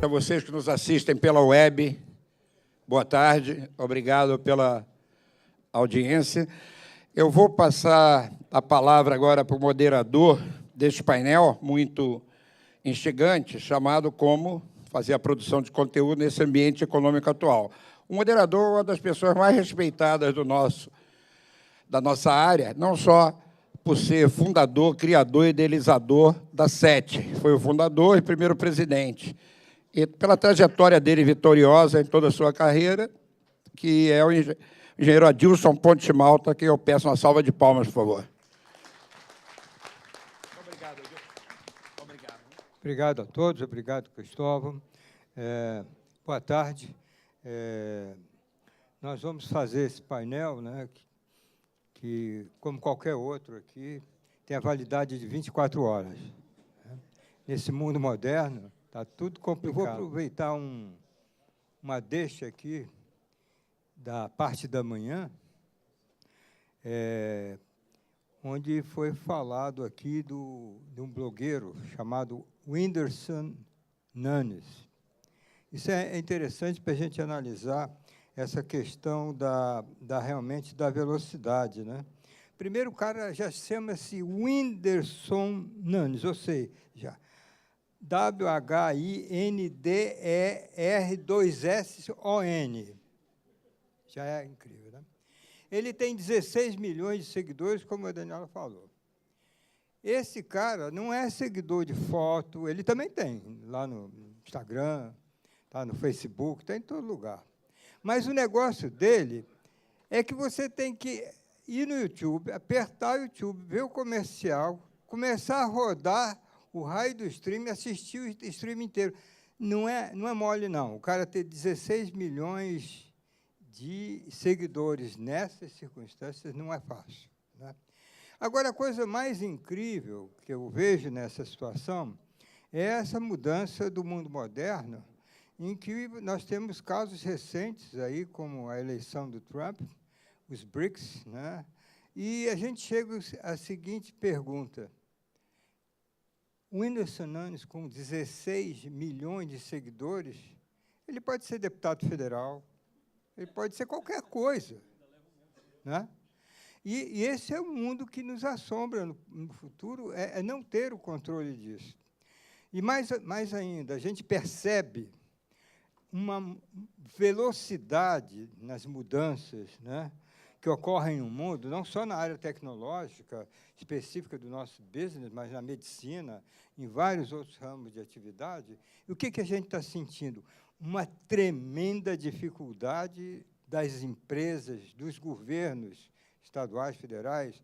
A vocês que nos assistem pela web, boa tarde, obrigado pela audiência. Eu vou passar a palavra agora para o moderador deste painel, muito instigante, chamado Como Fazer a Produção de Conteúdo nesse Ambiente Econômico Atual. O moderador é uma das pessoas mais respeitadas da nossa área, não só por ser fundador, criador e idealizador da SET, foi o fundador e primeiro presidente, e pela trajetória dele vitoriosa em toda a sua carreira, que é o engenheiro Adilson Ponte Malta, que eu peço uma salva de palmas, por favor. Obrigado, Adilson. Obrigado. Obrigado a todos, obrigado, Cristóvão. Boa tarde. Nós vamos fazer esse painel, né, que, como qualquer outro aqui, tem a validade de 24 horas. Nesse mundo moderno, está tudo complicado. Eu vou aproveitar uma deixa aqui da parte da manhã, onde foi falado aqui de um blogueiro chamado Whindersson Nunes. Isso é interessante para a gente analisar essa questão realmente da velocidade, né? Primeiro, o cara já chama-se Whindersson Nunes, ou seja, WHINDER2SON. Já é incrível, né? Ele tem 16 milhões de seguidores, como a Daniela falou. Esse cara não é seguidor de foto, ele também tem, lá no Instagram, tá, no Facebook, está em todo lugar. Mas o negócio dele é que você tem que ir no YouTube, apertar o YouTube, ver o comercial, começar a rodar o raio do stream e assistir o stream inteiro. Não é mole, não. O cara ter 16 milhões de seguidores nessas circunstâncias não é fácil, né? Agora, a coisa mais incrível que eu vejo nessa situação é essa mudança do mundo moderno, em que nós temos casos recentes, aí, como a eleição do Trump, os BRICS, né? E a gente chega à seguinte pergunta: o Whindersson Nunes, com 16 milhões de seguidores, ele pode ser deputado federal, ele pode ser qualquer coisa, né? E esse é o mundo que nos assombra no futuro, é não ter o controle disso. E mais ainda, a gente percebe uma velocidade nas mudanças, né, que ocorrem no mundo, não só na área tecnológica específica do nosso business, mas na medicina, em vários outros ramos de atividade. E o que a gente está sentindo? Uma tremenda dificuldade das empresas, dos governos estaduais, federais,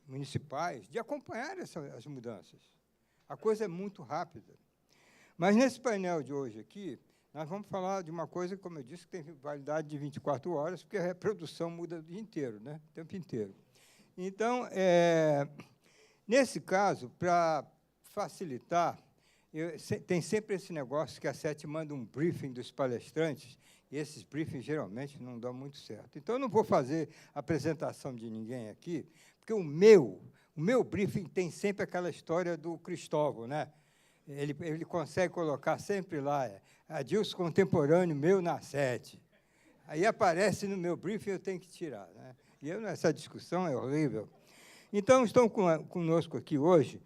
municipais, de acompanhar as mudanças. A coisa é muito rápida. Mas, nesse painel de hoje aqui, nós vamos falar de uma coisa, como eu disse, que tem validade de 24 horas, porque a reprodução muda o dia inteiro, né? O tempo inteiro. Então, nesse caso, para facilitar, tem sempre esse negócio que a SET manda um briefing dos palestrantes, e esses briefings, geralmente, não dão muito certo. Então, eu não vou fazer apresentação de ninguém aqui, porque o meu briefing tem sempre aquela história do Cristóvão, né? Ele consegue colocar sempre lá, Adilson contemporâneo meu na SET. Aí aparece no meu briefing, eu tenho que tirar, né? E essa discussão é horrível. Então, estão conosco aqui hoje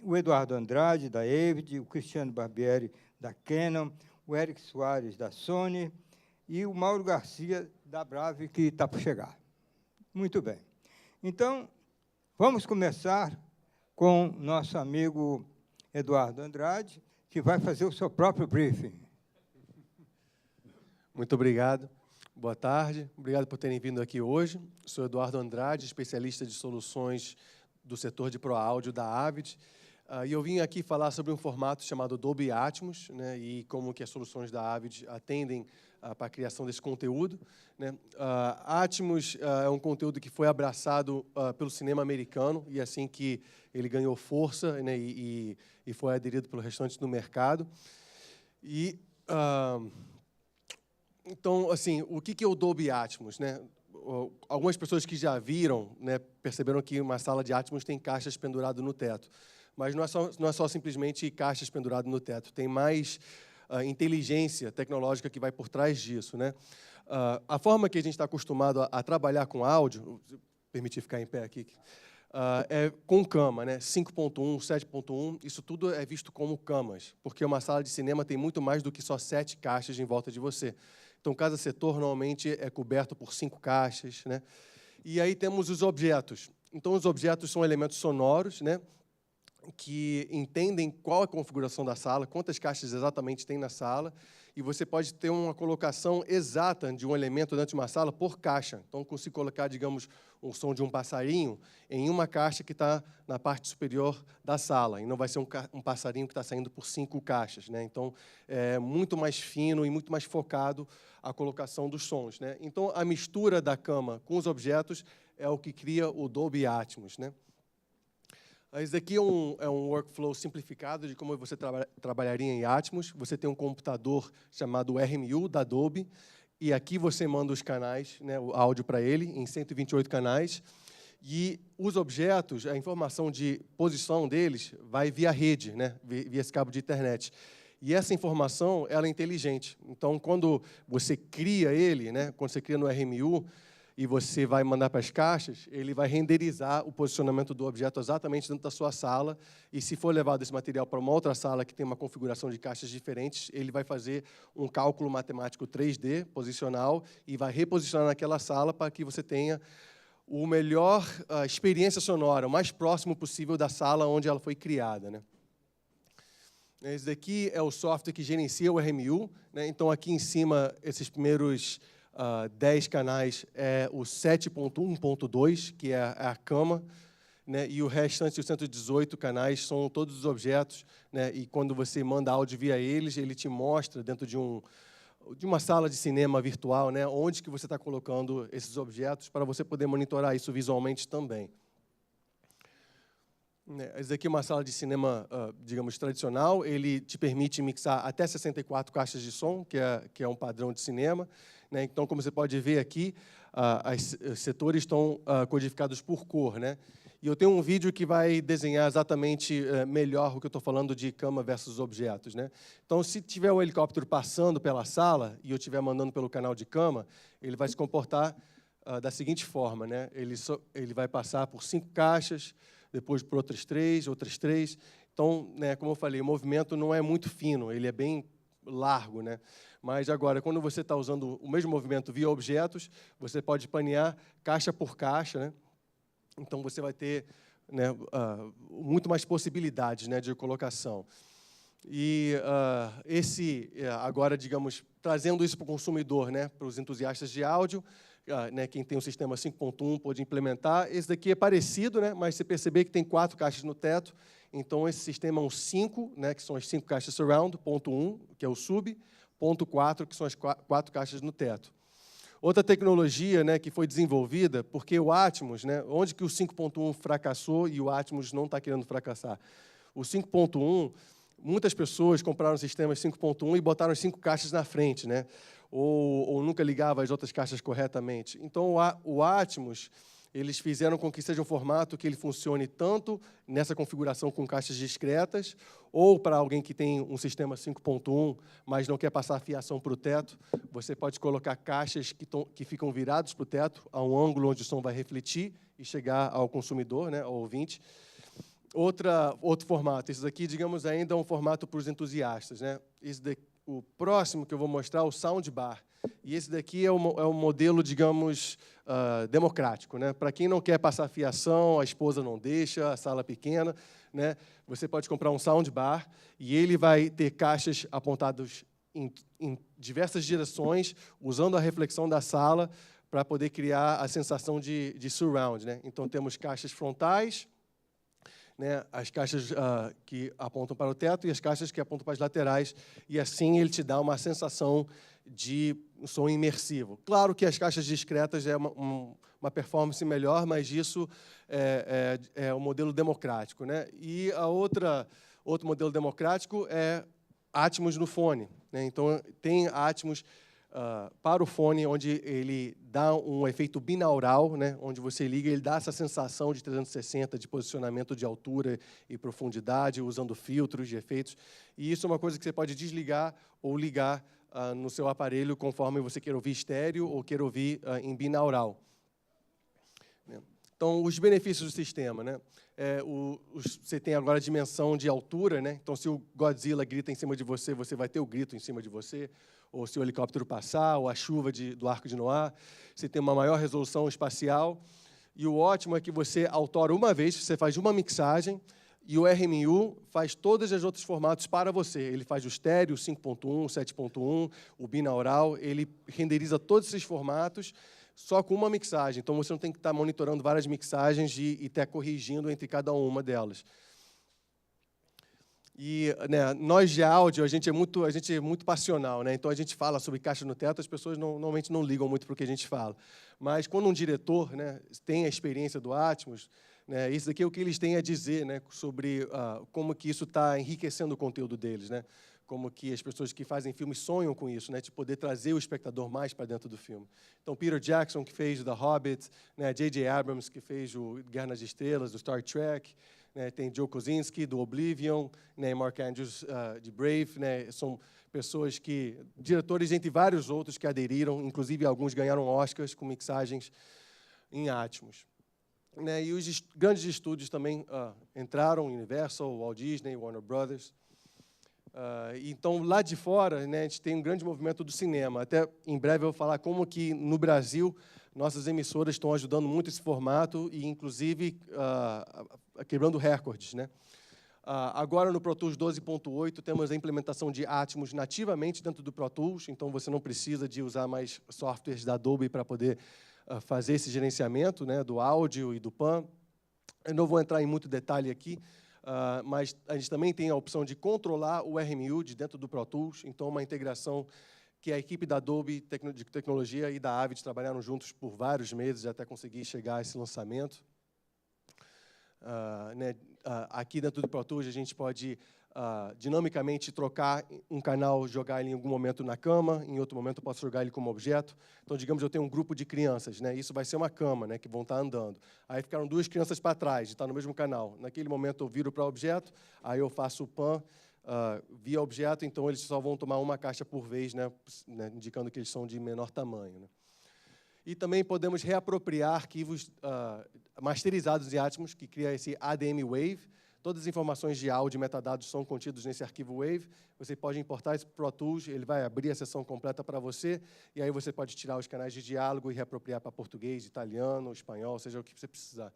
o Eduardo Andrade, da Avid, o Cristiano Barbieri, da Canon, o Eric Soares, da Sony, e o Mauro Garcia, da Brave, que está por chegar. Muito bem. Então, vamos começar com nosso amigo Eduardo Andrade, que vai fazer o seu próprio briefing. Muito obrigado. Boa tarde. Obrigado por terem vindo aqui hoje. Sou Eduardo Andrade, especialista de soluções do setor de Pro Áudio da Avid. E eu vim aqui falar sobre um formato chamado Dolby Atmos, né, e como que as soluções da Avid atendem para a criação desse conteúdo, né. Atmos é um conteúdo que foi abraçado pelo cinema americano, e assim que ele ganhou força, né, e foi aderido pelo restante do mercado. Então, assim, o que é o Dolby Atmos, né? Algumas pessoas que já viram, né, perceberam que uma sala de Atmos tem caixas penduradas no teto. Mas não é só simplesmente caixas penduradas no teto, tem mais inteligência tecnológica que vai por trás disso, né? A forma que a gente está acostumado a trabalhar com áudio, permitir ficar em pé aqui, é com cama, né? 5.1, 7.1, isso tudo é visto como camas, porque uma sala de cinema tem muito mais do que só 7 caixas em volta de você. Então, cada setor normalmente é coberto por 5 caixas, né? E aí temos os objetos. Então, os objetos são elementos sonoros, né, que entendem qual é a configuração da sala, quantas caixas exatamente tem na sala, e você pode ter uma colocação exata de um elemento dentro de uma sala por caixa. Então, se colocar, digamos, um som de um passarinho em uma caixa que está na parte superior da sala, e não vai ser um passarinho que está saindo por 5 caixas, né? Então, é muito mais fino e muito mais focado a colocação dos sons, né? Então, a mistura da cama com os objetos é o que cria o Dolby Atmos, né? Esse aqui é um workflow simplificado de como você trabalharia em Atmos. Você tem um computador chamado RMU da Dolby, e aqui você manda os canais, né, o áudio para ele, em 128 canais. E os objetos, a informação de posição deles vai via rede, né, via esse cabo de internet. E essa informação ela é inteligente. Então, quando você cria ele, né, quando você cria no RMU, e você vai mandar para as caixas, ele vai renderizar o posicionamento do objeto exatamente dentro da sua sala, e se for levado esse material para uma outra sala que tem uma configuração de caixas diferentes, ele vai fazer um cálculo matemático 3D posicional e vai reposicionar naquela sala para que você tenha o melhor experiência sonora, o mais próximo possível da sala onde ela foi criada, né? Esse daqui é o software que gerencia o RMU, né? Então, aqui em cima, esses primeiros 10 canais é o 7.1.2, que é a cama, né? E o restante, os 118 canais, são todos os objetos, né? E quando você manda áudio via eles, ele te mostra dentro de uma sala de cinema virtual, né? Onde que você está colocando esses objetos para você poder monitorar isso visualmente também. Essa aqui é uma sala de cinema, digamos, tradicional. Ele te permite mixar até 64 caixas de som, que é um padrão de cinema, né? Então, como você pode ver aqui, os setores estão codificados por cor, né? E eu tenho um vídeo que vai desenhar exatamente melhor o que eu estou falando de cama versus objetos, né? Então, se tiver um helicóptero passando pela sala e eu estiver mandando pelo canal de cama, ele vai se comportar da seguinte forma, né? Ele vai passar por 5 caixas, depois por outras 3. Então, né, como eu falei, o movimento não é muito fino, ele é bem largo, né? Mas agora, quando você está usando o mesmo movimento via objetos, você pode panear caixa por caixa, né? Então, você vai ter, né, muito mais possibilidades, né, de colocação. E agora, digamos, trazendo isso para o consumidor, né, para os entusiastas de áudio, né, quem tem o sistema 5.1 pode implementar. Esse daqui é parecido, né, mas você perceber que tem 4 caixas no teto. Então, esse sistema é um 5, né, que são as 5 caixas surround, ponto 1, que é o sub, ponto 4, que são as 4 caixas no teto. Outra tecnologia, né, que foi desenvolvida, porque o Atmos, né, onde que o 5.1 fracassou e o Atmos não está querendo fracassar? O 5.1, muitas pessoas compraram sistemas 5.1 e botaram as 5 caixas na frente, né? Ou nunca ligava as outras caixas corretamente. Então, o Atmos, eles fizeram com que seja um formato que ele funcione tanto nessa configuração com caixas discretas, ou para alguém que tem um sistema 5.1, mas não quer passar a fiação para o teto, você pode colocar caixas que ficam virados para o teto, a um ângulo onde o som vai refletir e chegar ao consumidor, né, ao ouvinte. Outro formato, esse daqui, digamos, ainda é um formato para os entusiastas, né? O próximo que eu vou mostrar é o soundbar. E esse daqui é um modelo, digamos, democrático, né? Para quem não quer passar fiação, a esposa não deixa, a sala pequena, né? Você pode comprar um soundbar e ele vai ter caixas apontadas em diversas direções, usando a reflexão da sala para poder criar a sensação de surround, né? Então, temos caixas frontais, né, as caixas que apontam para o teto e as caixas que apontam para as laterais, e assim ele te dá uma sensação de som imersivo. Claro que as caixas discretas é uma performance melhor, mas isso é um modelo democrático, né? E outro modelo democrático é Atmos no fone, né? Então, tem Atmos para o fone, onde ele dá um efeito binaural, né, onde você liga, ele dá essa sensação de 360, de posicionamento de altura e profundidade, usando filtros de efeitos. E isso é uma coisa que você pode desligar ou ligar no seu aparelho, conforme você queira ouvir estéreo ou queira ouvir em binaural. Então, os benefícios do sistema, né? Você tem agora a dimensão de altura, né? Então, se o Godzilla grita em cima de você, você vai ter o grito em cima de você, ou se o helicóptero passar, ou a chuva do Arco de Noé. Você tem uma maior resolução espacial. E o ótimo é que você autora uma vez, você faz uma mixagem, e o RMU faz todos os outros formatos para você. Ele faz o estéreo, 5.1, 7.1, o binaural, ele renderiza todos esses formatos, só com uma mixagem. Então, você não tem que estar monitorando várias mixagens e estar corrigindo entre cada uma delas. E, né, nós de áudio, a gente é muito passional, né? Então, a gente fala sobre caixa no teto, as pessoas normalmente não ligam muito para o que a gente fala. Mas, quando um diretor, né, tem a experiência do Atmos, né, isso daqui é o que eles têm a dizer, né, sobre como que isso está enriquecendo o conteúdo deles, né? Como que as pessoas que fazem filmes sonham com isso, né, de poder trazer o espectador mais para dentro do filme. Então, Peter Jackson, que fez o The Hobbit, né, J.J. Abrams, que fez o Guerra nas Estrelas, do Star Trek, né, tem Joe Kosinski, do Oblivion, né, e Mark Andrews, de Brave, né, são pessoas diretores entre vários outros que aderiram, inclusive alguns ganharam Oscars com mixagens em Atmos. Né, e os grandes estúdios também entraram, Universal, Walt Disney, Warner Brothers. Então, lá de fora, né, a gente tem um grande movimento do cinema. Até em breve eu vou falar como que, no Brasil, nossas emissoras estão ajudando muito esse formato e, inclusive, quebrando recordes, né? Agora, no Pro Tools 12.8, temos a implementação de Atmos nativamente dentro do Pro Tools, então você não precisa de usar mais softwares da Adobe para poder fazer esse gerenciamento, né, do áudio e do PAN. Eu não vou entrar em muito detalhe aqui, mas a gente também tem a opção de controlar o RMU de dentro do Pro Tools, então uma integração que a equipe da Adobe de tecnologia e da Avid trabalharam juntos por vários meses até conseguir chegar a esse lançamento. Né, aqui dentro do Pro Tools a gente pode dinamicamente trocar um canal, jogar ele em algum momento na cama, em outro momento eu posso jogar ele como objeto. Então, digamos, eu tenho um grupo de crianças, né? Isso vai ser uma cama, né, que vão estar andando. Aí ficaram duas crianças para trás, de estar no mesmo canal. Naquele momento eu viro para objeto, aí eu faço o pan via objeto, então eles só vão tomar uma caixa por vez, né, indicando que eles são de menor tamanho, né? E também podemos reapropriar arquivos masterizados em Atmos, que cria esse ADM Wave. Todas as informações de áudio e metadados são contidos nesse arquivo Wave. Você pode importar esse Pro Tools, ele vai abrir a sessão completa para você, e aí você pode tirar os canais de diálogo e reapropriar para português, italiano, espanhol, seja o que você precisar.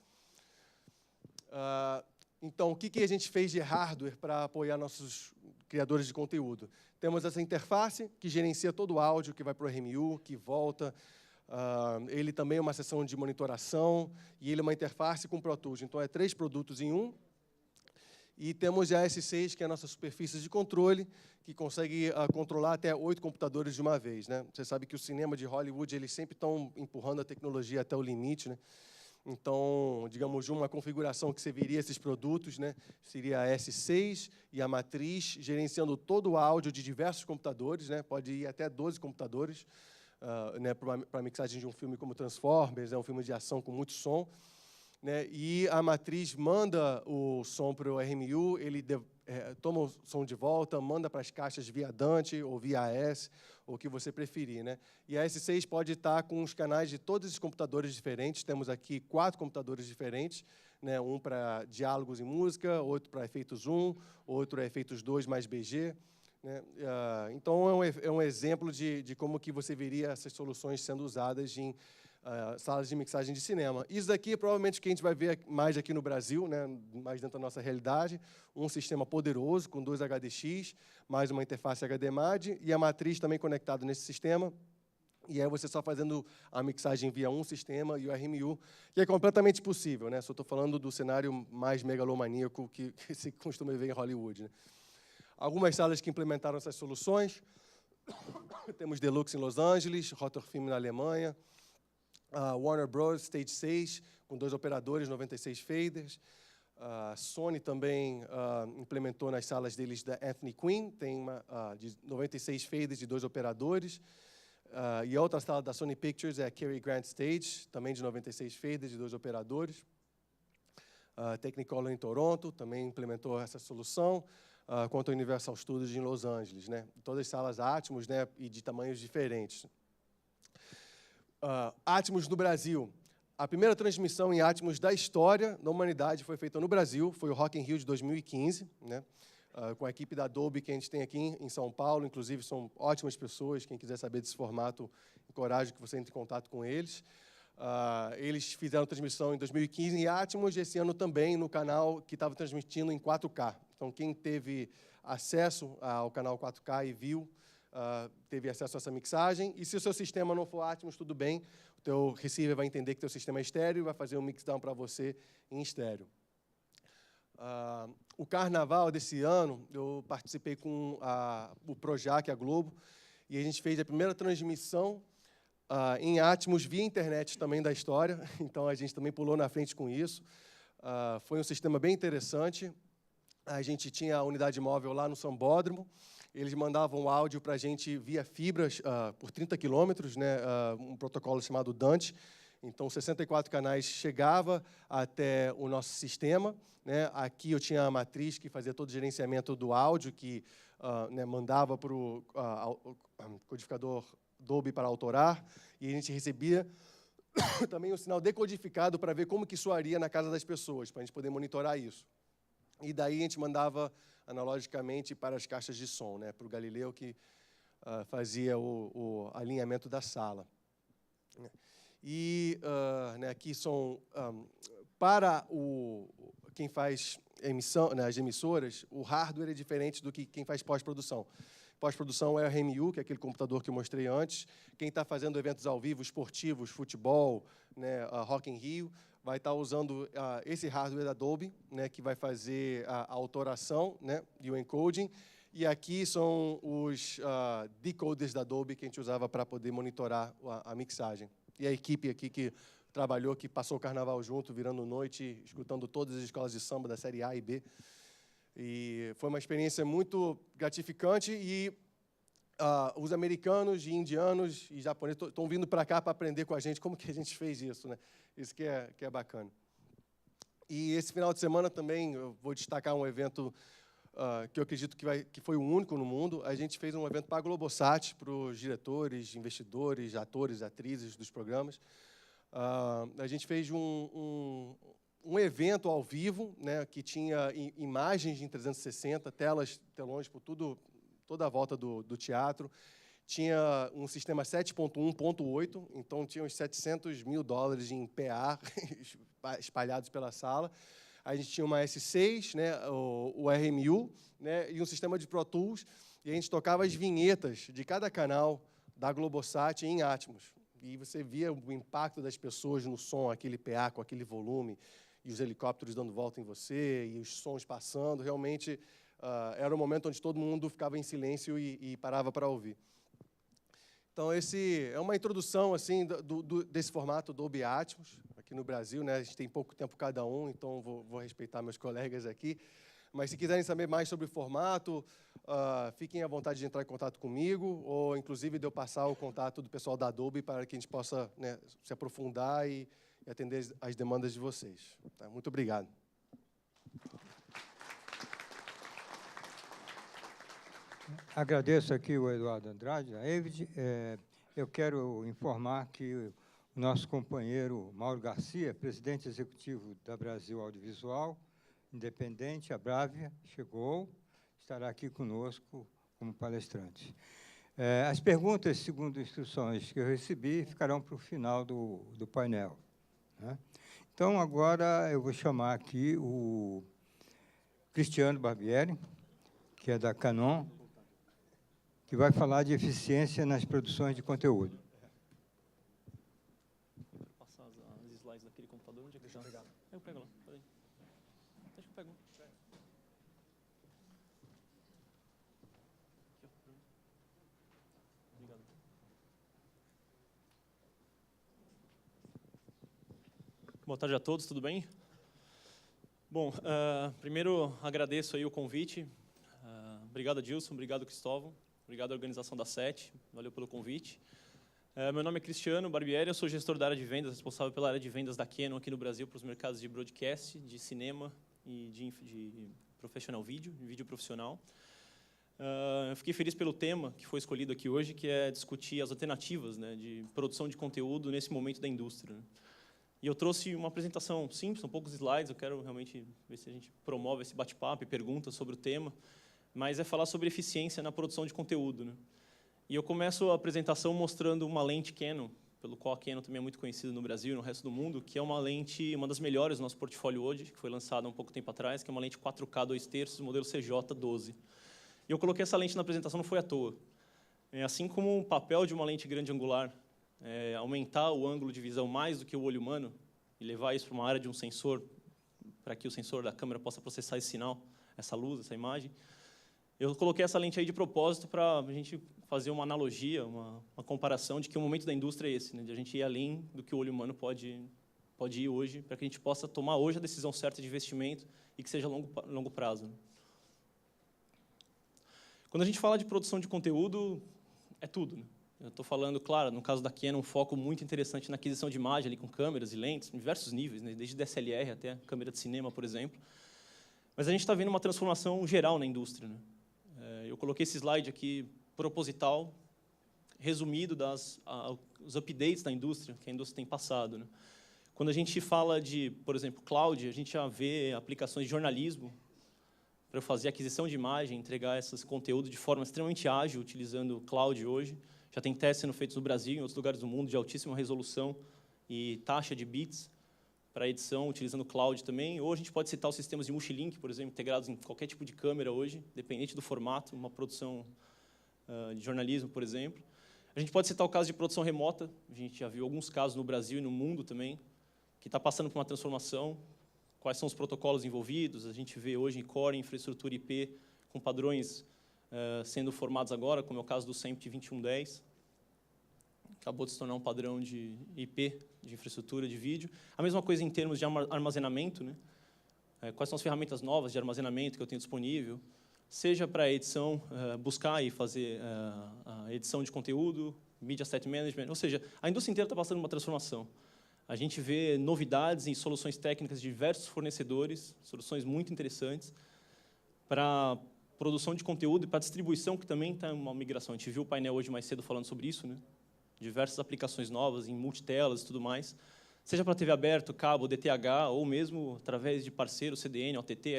Então, o que a gente fez de hardware para apoiar nossos criadores de conteúdo? Temos essa interface que gerencia todo o áudio, que vai para o RMU, que volta. Ele também é uma seção de monitoração, e ele é uma interface com Pro Tools. Então, é 3 produtos em um. E temos a S6, que é a nossa superfície de controle, que consegue controlar até 8 computadores de uma vez, né? Você sabe que o cinema de Hollywood, eles sempre estão empurrando a tecnologia até o limite, né? Então, digamos, uma configuração que você veria esses produtos, né, seria a S6 e a matriz, gerenciando todo o áudio de diversos computadores, né? Pode ir até 12 computadores, né, para a mixagem de um filme como Transformers, um filme de ação com muito som. Né, e a matriz manda o som para o RMU, ele toma o som de volta, manda para as caixas via Dante ou via AES, ou o que você preferir. Né? E a S6 pode estar com os canais de todos os computadores diferentes. Temos aqui 4 computadores diferentes, né, um para diálogos e música, outro para efeitos 1, outro para efeitos 2 mais BG. Né? Então, é um exemplo de como que você veria essas soluções sendo usadas em salas de mixagem de cinema. Isso daqui é provavelmente o que a gente vai ver mais aqui no Brasil, né, mais dentro da nossa realidade, um sistema poderoso com 2 HDX, mais uma interface HDMAD e a matriz também conectada nesse sistema. E aí você só fazendo a mixagem via um sistema e o RMU, que é completamente possível, né? Só estou falando do cenário mais megalomaníaco que se costuma ver em Hollywood, né? Algumas salas que implementaram essas soluções, temos Deluxe em Los Angeles, Rotterdam na Alemanha, Warner Bros. Stage 6, com 2 operadores, 96 faders. A Sony também implementou nas salas deles da Anthony Quinn, tem uma de 96 faders de 2 operadores. E a outra sala da Sony Pictures é a Cary Grant Stage, também de 96 faders, de 2 operadores. Technicolor em Toronto também implementou essa solução, quanto a Universal Studios em Los Angeles, né? Todas as salas Atmos, né, e de tamanhos diferentes. Atmos no Brasil. A primeira transmissão em Atmos da história da humanidade foi feita no Brasil, foi o Rock in Rio de 2015, né? Com a equipe da Adobe que a gente tem aqui em São Paulo, inclusive são ótimas pessoas, quem quiser saber desse formato, encorajo que você entre em contato com eles. Eles fizeram transmissão em 2015 em Atmos e esse ano também no canal que estava transmitindo em 4K. Então, quem teve acesso ao canal 4K e viu, teve acesso a essa mixagem. E se o seu sistema não for Atmos, tudo bem, o teu receiver vai entender que o teu sistema é estéreo e vai fazer um mixdown para você em estéreo. O carnaval desse ano, eu participei com o Projac, a Globo, e a gente fez a primeira transmissão em Atmos via internet também da história, então a gente também pulou na frente com isso. Foi um sistema bem interessante. A gente tinha a unidade móvel lá no Sambódromo, eles mandavam áudio para a gente via fibras por 30 quilômetros, né, um protocolo chamado Dante. Então, 64 canais chegava até o nosso sistema, né? Aqui eu tinha a matriz que fazia todo o gerenciamento do áudio, que né, mandava para o codificador Dolby para autorar, e a gente recebia também um sinal decodificado para ver como que soaria na casa das pessoas, para a gente poder monitorar isso. E daí a gente mandava analogicamente para as caixas de som, né, para o Galileu, que fazia o alinhamento da sala. E né, aqui são, para quem faz emissão, né, as emissoras, o hardware é diferente do que quem faz pós-produção. Pós-produção é o RMU, que é aquele computador que eu mostrei antes. Quem está fazendo eventos ao vivo, esportivos, futebol, né, Rock in Rio, vai estar usando esse hardware da Adobe, né, que vai fazer a autoração, né, e o encoding. E aqui são os decoders da Adobe que a gente usava para poder monitorar a mixagem. E a equipe aqui que trabalhou, que passou o carnaval junto, virando noite, escutando todas as escolas de samba da série A e B. E foi uma experiência muito gratificante e os americanos e indianos e japoneses estão vindo para cá para aprender com a gente como que a gente fez isso, né? Isso que é bacana. E esse final de semana também eu vou destacar um evento que eu acredito que foi o único no mundo. A gente fez um evento para a Globosat, para os diretores, investidores, atores, atrizes dos programas. A gente fez um evento ao vivo, né, que tinha imagens em 360, telões por toda a volta do teatro. Tinha um sistema 7.1.8, então tinha uns $700 mil em PA espalhados pela sala. A gente tinha uma S6, né, o RMU, né, e um sistema de Pro Tools, e a gente tocava as vinhetas de cada canal da Globosat em Atmos. E você via o impacto das pessoas no som, aquele PA com aquele volume, e os helicópteros dando volta em você, e os sons passando. Realmente, era um momento onde todo mundo ficava em silêncio e parava para ouvir. Então, esse é uma introdução assim, desse formato Dolby Atmos, aqui no Brasil, né? A gente tem pouco tempo cada um, então vou respeitar meus colegas aqui. Mas, se quiserem saber mais sobre o formato, fiquem à vontade de entrar em contato comigo, ou, inclusive, de eu passar o contato do pessoal da Adobe para que a gente possa, né, se aprofundar e atender as demandas de vocês. Tá? Muito obrigado. Agradeço aqui o Eduardo Andrade, da Avid. Eu quero informar que o nosso companheiro Mauro Garcia, presidente executivo da Brasil Audiovisual Independente, a Bravia, chegou, estará aqui conosco como palestrante. As perguntas, segundo instruções que eu recebi, ficarão para o final do painel, né? Então, agora eu vou chamar aqui o Cristiano Barbieri, que é da Canon, que vai falar de eficiência nas produções de conteúdo. Vou passar as slides daquele computador. Onde é que está? Eu pego lá. Peraí. Deixa que eu pego. Obrigado. Boa tarde a todos, tudo bem? Bom, primeiro agradeço aí o convite. Obrigado, Adilson, obrigado, Cristóvão. Obrigado à organização da SET, valeu pelo convite. Meu nome é Cristiano Barbieri, eu sou gestor da área de vendas, responsável pela área de vendas da Canon aqui no Brasil para os mercados de broadcast, de cinema e de professional vídeo, de vídeo profissional. Eu fiquei feliz pelo tema que foi escolhido aqui hoje, que é discutir as alternativas, né, de produção de conteúdo nesse momento da indústria, né? E eu trouxe uma apresentação simples, são poucos slides, eu quero realmente ver se a gente promove esse bate-papo e perguntas sobre o tema, mas é falar sobre eficiência na produção de conteúdo, né? E eu começo a apresentação mostrando uma lente Canon, pelo qual a Canon também é muito conhecida no Brasil e no resto do mundo, que é uma lente, uma das melhores do nosso portfólio hoje, que foi lançada há um pouco tempo atrás, que é uma lente 4K 2/3, modelo CJ12. E eu coloquei essa lente na apresentação, não foi à toa. Assim como o papel de uma lente grande angular aumentar o ângulo de visão mais do que o olho humano e levar isso para uma área de um sensor, para que o sensor da câmera possa processar esse sinal, essa luz, essa imagem, eu coloquei essa lente aí de propósito para a gente fazer uma analogia, uma comparação de que o momento da indústria é esse, né, de a gente ir além do que o olho humano pode ir hoje, para que a gente possa tomar hoje a decisão certa de investimento e que seja a longo prazo, né? Quando a gente fala de produção de conteúdo, é tudo, né? Eu estou falando, claro, no caso da Canon, um foco muito interessante na aquisição de imagem ali com câmeras e lentes, em diversos níveis, né, desde DSLR até câmera de cinema, por exemplo. Mas a gente está vendo uma transformação geral na indústria, né? Eu coloquei esse slide aqui proposital, resumido os updates da indústria, que a indústria tem passado, né? Quando a gente fala de, por exemplo, cloud, a gente já vê aplicações de jornalismo para fazer aquisição de imagem, entregar esses conteúdos de forma extremamente ágil, utilizando cloud hoje. Já tem testes sendo feitos no Brasil e em outros lugares do mundo de altíssima resolução e taxa de bits para edição, utilizando cloud também. Ou a gente pode citar os sistemas de multilink, por exemplo, integrados em qualquer tipo de câmera hoje, dependente do formato, uma produção de jornalismo, por exemplo. A gente pode citar o caso de produção remota. A gente já viu alguns casos no Brasil e no mundo também, que está passando por uma transformação. Quais são os protocolos envolvidos? A gente vê hoje em core, infraestrutura IP, com padrões sendo formados agora, como é o caso do SEMP 2110. Acabou de se tornar um padrão de IP, de infraestrutura de vídeo. A mesma coisa em termos de armazenamento, né? Quais são as ferramentas novas de armazenamento que eu tenho disponível, seja para a edição, buscar e fazer a edição de conteúdo, Media Asset Management, ou seja, a indústria inteira está passando uma transformação. A gente vê novidades em soluções técnicas de diversos fornecedores, soluções muito interessantes, para produção de conteúdo e para distribuição, que também está em uma migração. A gente viu o painel hoje mais cedo falando sobre isso, né? Diversas aplicações novas em multitelas e tudo mais, seja para TV aberta, cabo, DTH, ou mesmo através de parceiros, CDN, OTT,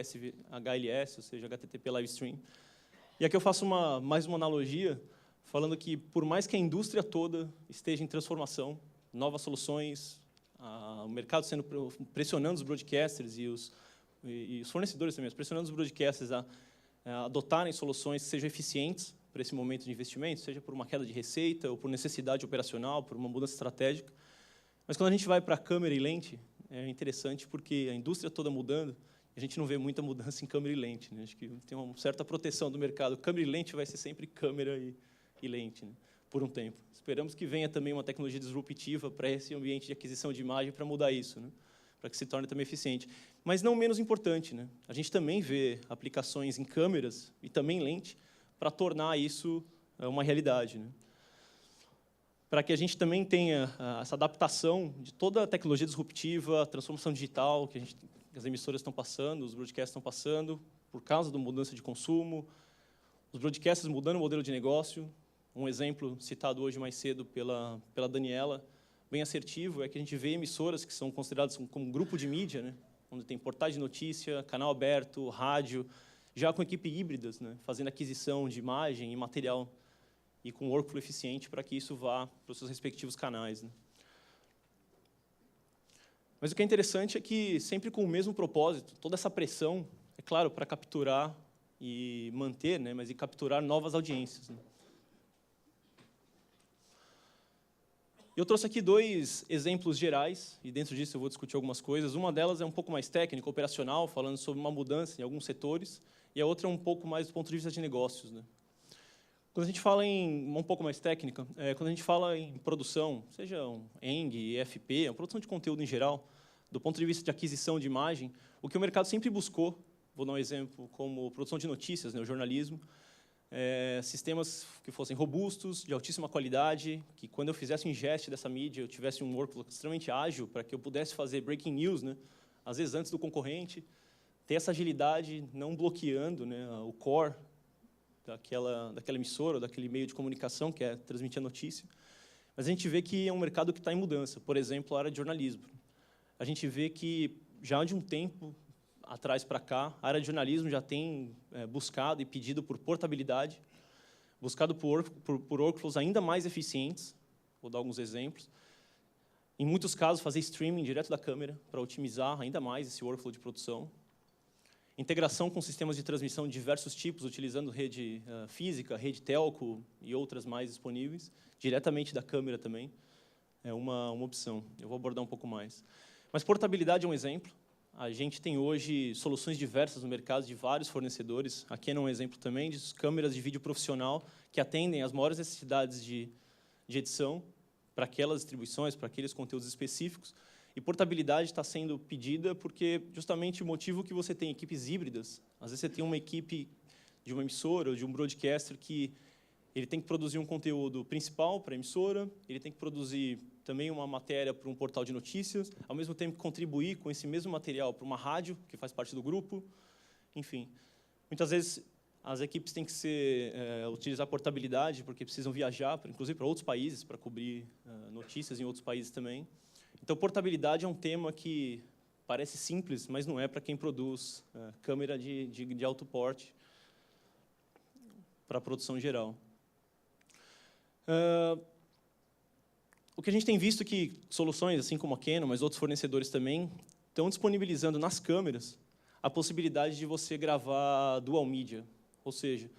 HLS, ou seja, HTTP Live Stream. E aqui eu faço mais uma analogia, falando que, por mais que a indústria toda esteja em transformação, novas soluções, o mercado sendo pressionando os broadcasters e os fornecedores também, pressionando os broadcasters a adotarem soluções que sejam eficientes para esse momento de investimento, seja por uma queda de receita ou por necessidade operacional, por uma mudança estratégica. Mas quando a gente vai para a câmera e lente, é interessante porque a indústria toda mudando, a gente não vê muita mudança em câmera e lente, né? Acho que tem uma certa proteção do mercado. Câmera e lente vai ser sempre câmera e lente, né? Por um tempo. Esperamos que venha também uma tecnologia disruptiva para esse ambiente de aquisição de imagem para mudar isso, né? Para que se torne também eficiente. Mas não menos importante, né? A gente também vê aplicações em câmeras e também em lente para tornar isso uma realidade, né? Para que a gente também tenha essa adaptação de toda a tecnologia disruptiva, a transformação digital que as emissoras estão passando, os broadcasts estão passando, por causa da mudança de consumo, os broadcasters mudando o modelo de negócio. Um exemplo citado hoje mais cedo pela Daniela, bem assertivo, é que a gente vê emissoras que são consideradas como grupo de mídia, né? Onde tem portais de notícia, canal aberto, rádio, já com equipe híbridas, né? Fazendo aquisição de imagem e material e com workflow eficiente para que isso vá para os seus respectivos canais, né? Mas o que é interessante é que, sempre com o mesmo propósito, toda essa pressão, é claro, para capturar e manter, né? Mas e capturar novas audiências, né? Eu trouxe aqui 2 exemplos gerais, e dentro disso eu vou discutir algumas coisas. Uma delas é um pouco mais técnica, operacional, falando sobre uma mudança em alguns setores, e a outra é um pouco mais do ponto de vista de negócios, né? Quando a gente fala em um pouco mais técnica, quando a gente fala em produção, seja um ENG, EFP, uma produção de conteúdo em geral, do ponto de vista de aquisição de imagem, o que o mercado sempre buscou, vou dar um exemplo como produção de notícias, né, o jornalismo, sistemas que fossem robustos, de altíssima qualidade, que quando eu fizesse o ingest dessa mídia, eu tivesse um workflow extremamente ágil para que eu pudesse fazer breaking news, né, às vezes antes do concorrente, ter essa agilidade, não bloqueando, né, o core daquela emissora, ou daquele meio de comunicação que é transmitir a notícia. Mas a gente vê que é um mercado que está em mudança. Por exemplo, a área de jornalismo. A gente vê que, já de um tempo atrás para cá, a área de jornalismo já tem buscado e pedido por portabilidade, buscado por workflows ainda mais eficientes. Vou dar alguns exemplos. Em muitos casos, fazer streaming direto da câmera para otimizar ainda mais esse workflow de produção. Integração com sistemas de transmissão de diversos tipos, utilizando rede física, rede telco e outras mais disponíveis, diretamente da câmera também. É uma opção. Eu vou abordar um pouco mais. Mas portabilidade é um exemplo. A gente tem hoje soluções diversas no mercado de vários fornecedores. A Canon é um exemplo também de câmeras de vídeo profissional que atendem às maiores necessidades de edição para aquelas distribuições, para aqueles conteúdos específicos. E portabilidade está sendo pedida porque justamente o motivo que você tem equipes híbridas. Às vezes você tem uma equipe de uma emissora ou de um broadcaster que ele tem que produzir um conteúdo principal para a emissora, ele tem que produzir também uma matéria para um portal de notícias, ao mesmo tempo contribuir com esse mesmo material para uma rádio, que faz parte do grupo. Enfim, muitas vezes as equipes têm que utilizar portabilidade porque precisam viajar, inclusive para outros países, para cobrir notícias em outros países também. Então, portabilidade é um tema que parece simples, mas não é para quem produz câmera de alto porte para a produção geral. O que a gente tem visto que soluções, assim como a Canon, mas outros fornecedores também, estão disponibilizando nas câmeras a possibilidade de você gravar dual media. Ou seja,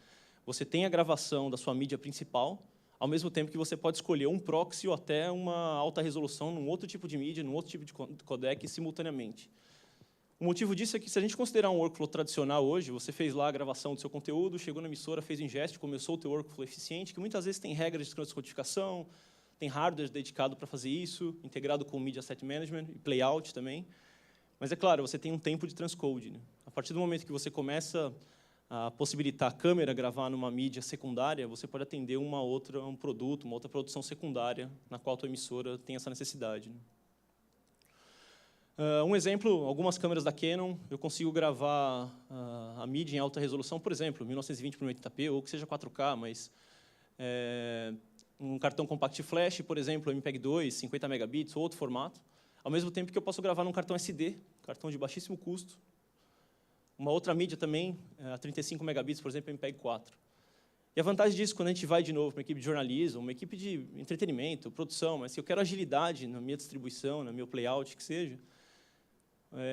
você tem a gravação da sua mídia principal, ao mesmo tempo que você pode escolher um proxy ou até uma alta resolução num outro tipo de mídia, num outro tipo de codec simultaneamente. O motivo disso é que, se a gente considerar um workflow tradicional hoje, você fez lá a gravação do seu conteúdo, chegou na emissora, fez o ingest, começou o teu workflow eficiente, que muitas vezes tem regras de transcodificação, tem hardware dedicado para fazer isso, integrado com o Media Asset Management e Playout também. Mas, é claro, você tem um tempo de transcode, né? A partir do momento que você começa a possibilitar a câmera gravar numa mídia secundária, você pode atender um produto, uma outra produção secundária, na qual a tua emissora tem essa necessidade, né? Um exemplo, algumas câmeras da Canon, eu consigo gravar a mídia em alta resolução, por exemplo, 1920 por 1080p, ou que seja 4K, mas um cartão compact flash, por exemplo, MPEG-2, 50 megabits, ou outro formato, ao mesmo tempo que eu posso gravar num cartão SD, cartão de baixíssimo custo, uma outra mídia também, a 35 megabits, por exemplo, MPEG-4. E a vantagem disso, quando a gente vai de novo para uma equipe de jornalismo, uma equipe de entretenimento, produção, mas se eu quero agilidade na minha distribuição, no meu playout, que seja,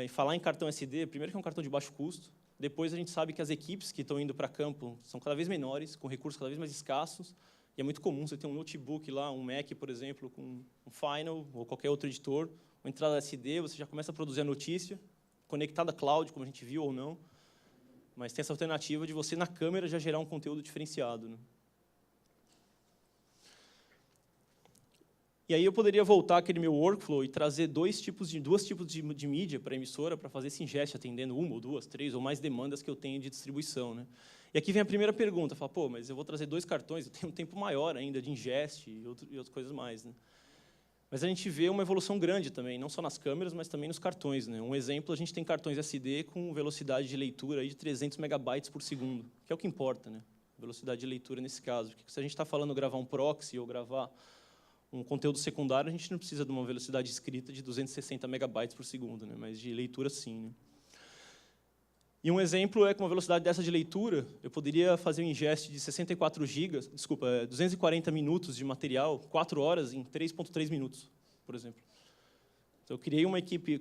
e falar em cartão SD, primeiro que é um cartão de baixo custo, depois a gente sabe que as equipes que estão indo para campo são cada vez menores, com recursos cada vez mais escassos, e é muito comum você ter um notebook lá, um Mac, por exemplo, com um Final ou qualquer outro editor, uma entrada SD, você já começa a produzir a notícia, conectada à cloud, como a gente viu ou não, mas tem essa alternativa de você, na câmera, já gerar um conteúdo diferenciado, né? E aí eu poderia voltar aquele meu workflow e trazer dois tipos de mídia para a emissora para fazer esse ingest, atendendo uma ou duas, três ou mais demandas que eu tenho de distribuição, né? E aqui vem a primeira pergunta, fala, pô, mas eu vou trazer 2 cartões, eu tenho um tempo maior ainda de ingest e outras coisas mais, né? Mas a gente vê uma evolução grande também, não só nas câmeras, mas também nos cartões, né? Um exemplo, a gente tem cartões SD com velocidade de leitura aí de 300 megabytes por segundo, que é o que importa, né? Velocidade de leitura nesse caso. Porque se a gente está falando gravar um proxy ou gravar um conteúdo secundário, a gente não precisa de uma velocidade escrita de 260 megabytes por segundo, né? Mas de leitura, sim, né? E um exemplo é, com uma velocidade dessa de leitura, eu poderia fazer um ingest de 240 minutos de material, 4 horas em 3,3 minutos, por exemplo. Então, eu criei uma equipe,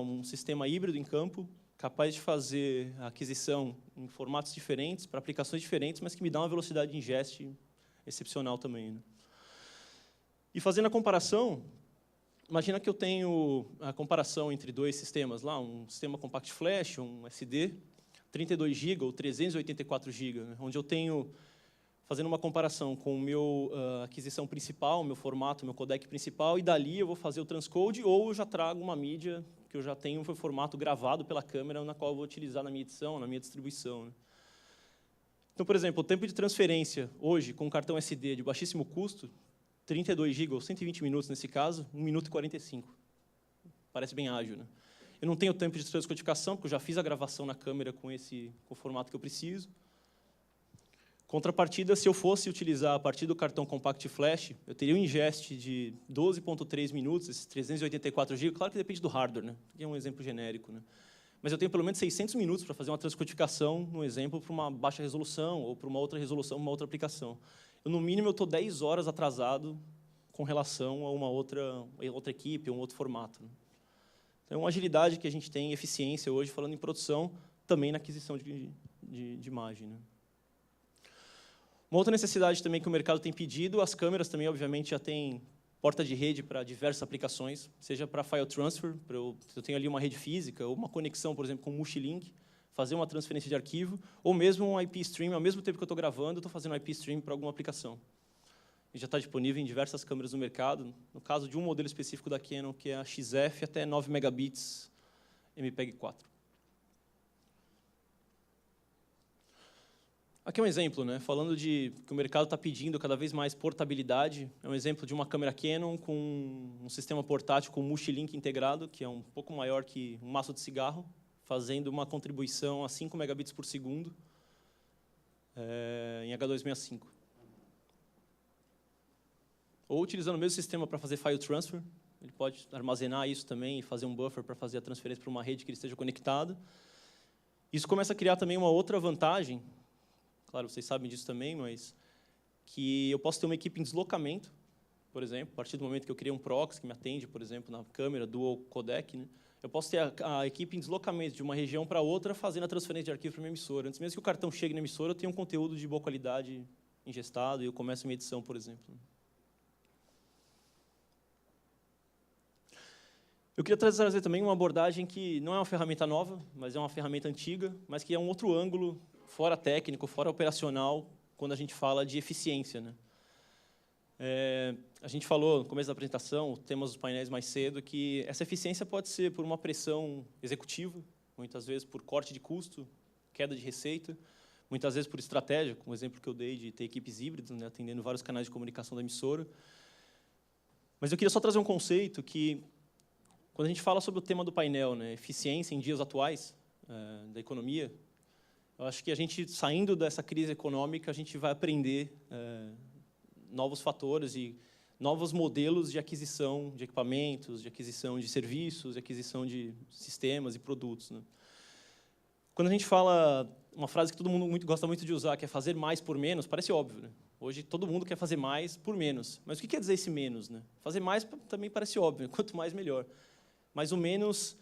um sistema híbrido em campo, capaz de fazer a aquisição em formatos diferentes, para aplicações diferentes, mas que me dá uma velocidade de ingest excepcional também, né? E fazendo a comparação, imagina que eu tenho a comparação entre 2 sistemas lá, um sistema compact flash, um SD, 32 GB ou 384 GB, né, onde eu tenho, fazendo uma comparação com o meu aquisição principal, o meu formato, o meu codec principal, e dali eu vou fazer o transcode, ou eu já trago uma mídia que eu já tenho um formato gravado pela câmera, na qual eu vou utilizar na minha edição, na minha distribuição, né. Então, por exemplo, o tempo de transferência, hoje, com um cartão SD de baixíssimo custo, 32 GB ou 120 minutos nesse caso, 1 minuto e 45. Parece bem ágil, né? Eu não tenho tempo de transcodificação, porque eu já fiz a gravação na câmera com o formato que eu preciso. Contrapartida, se eu fosse utilizar a partir do cartão Compact Flash, eu teria um ingest de 12,3 minutos, esses 384 GB. Claro que depende do hardware, né? Aqui é um exemplo genérico, né? Mas eu tenho pelo menos 600 minutos para fazer uma transcodificação, no exemplo, para uma baixa resolução ou para uma outra resolução, uma outra aplicação. No mínimo, eu estou 10 horas atrasado com relação a uma outra equipe, um outro formato, né? Então, agilidade que a gente tem, eficiência hoje, falando em produção, também na aquisição de imagem, né? Uma outra necessidade também que o mercado tem pedido, as câmeras também, obviamente, já têm porta de rede para diversas aplicações, seja para file transfer, se eu tenho ali uma rede física, ou uma conexão, por exemplo, com o Multilink, fazer uma transferência de arquivo, ou mesmo um IP stream, ao mesmo tempo que eu estou gravando, eu estou fazendo um IP stream para alguma aplicação. E já está disponível em diversas câmeras no mercado. No caso de um modelo específico da Canon, que é a XF, até 9 megabits MPEG-4. Aqui é um exemplo, né? Falando de que o mercado está pedindo cada vez mais portabilidade. É um exemplo de uma câmera Canon com um sistema portátil com Multilink integrado, que é um pouco maior que um maço de cigarro, fazendo uma contribuição a 5 megabits por segundo em H265. Ou utilizando o mesmo sistema para fazer file transfer, ele pode armazenar isso também e fazer um buffer para fazer a transferência para uma rede que ele esteja conectado. Isso começa a criar também uma outra vantagem, claro, vocês sabem disso também, mas que eu posso ter uma equipe em deslocamento, por exemplo, a partir do momento que eu criei um proxy que me atende, por exemplo, na câmera dual codec, né, eu posso ter a equipe em deslocamento de uma região para outra fazendo a transferência de arquivo para a minha emissora. Antes mesmo que o cartão chegue na emissora, eu tenho um conteúdo de boa qualidade ingestado e eu começo a minha edição, por exemplo. Eu queria trazer também uma abordagem que não é uma ferramenta nova, mas é uma ferramenta antiga, mas que é um outro ângulo, fora técnico, fora operacional, quando a gente fala de eficiência, né? A gente falou no começo da apresentação, temas dos painéis mais cedo, que essa eficiência pode ser por uma pressão executiva, muitas vezes por corte de custo, queda de receita, muitas vezes por estratégia, como o exemplo que eu dei de ter equipes híbridas, né, atendendo vários canais de comunicação da emissora. Mas eu queria só trazer um conceito que, quando a gente fala sobre o tema do painel, né, eficiência em dias atuais da economia, eu acho que a gente, saindo dessa crise econômica, a gente vai aprender novos fatores e novos modelos de aquisição de equipamentos, de aquisição de serviços, de aquisição de sistemas e produtos, né? Quando a gente fala, uma frase que todo mundo gosta muito de usar, que é fazer mais por menos, parece óbvio, né? Hoje todo mundo quer fazer mais por menos. Mas o que quer dizer esse menos, né? Fazer mais também parece óbvio, quanto mais melhor. Mas o menos,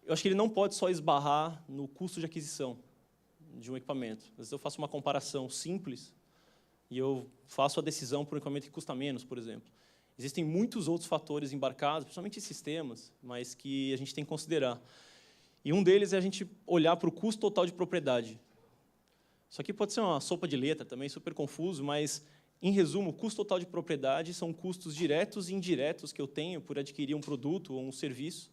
eu acho que ele não pode só esbarrar no custo de aquisição de um equipamento. Às vezes eu faço uma comparação simples e eu faço a decisão por um equipamento que custa menos, por exemplo. Existem muitos outros fatores embarcados, principalmente em sistemas, mas que a gente tem que considerar. E um deles é a gente olhar para o custo total de propriedade. Isso aqui pode ser uma sopa de letra também, super confuso, mas, em resumo, o custo total de propriedade são custos diretos e indiretos que eu tenho por adquirir um produto ou um serviço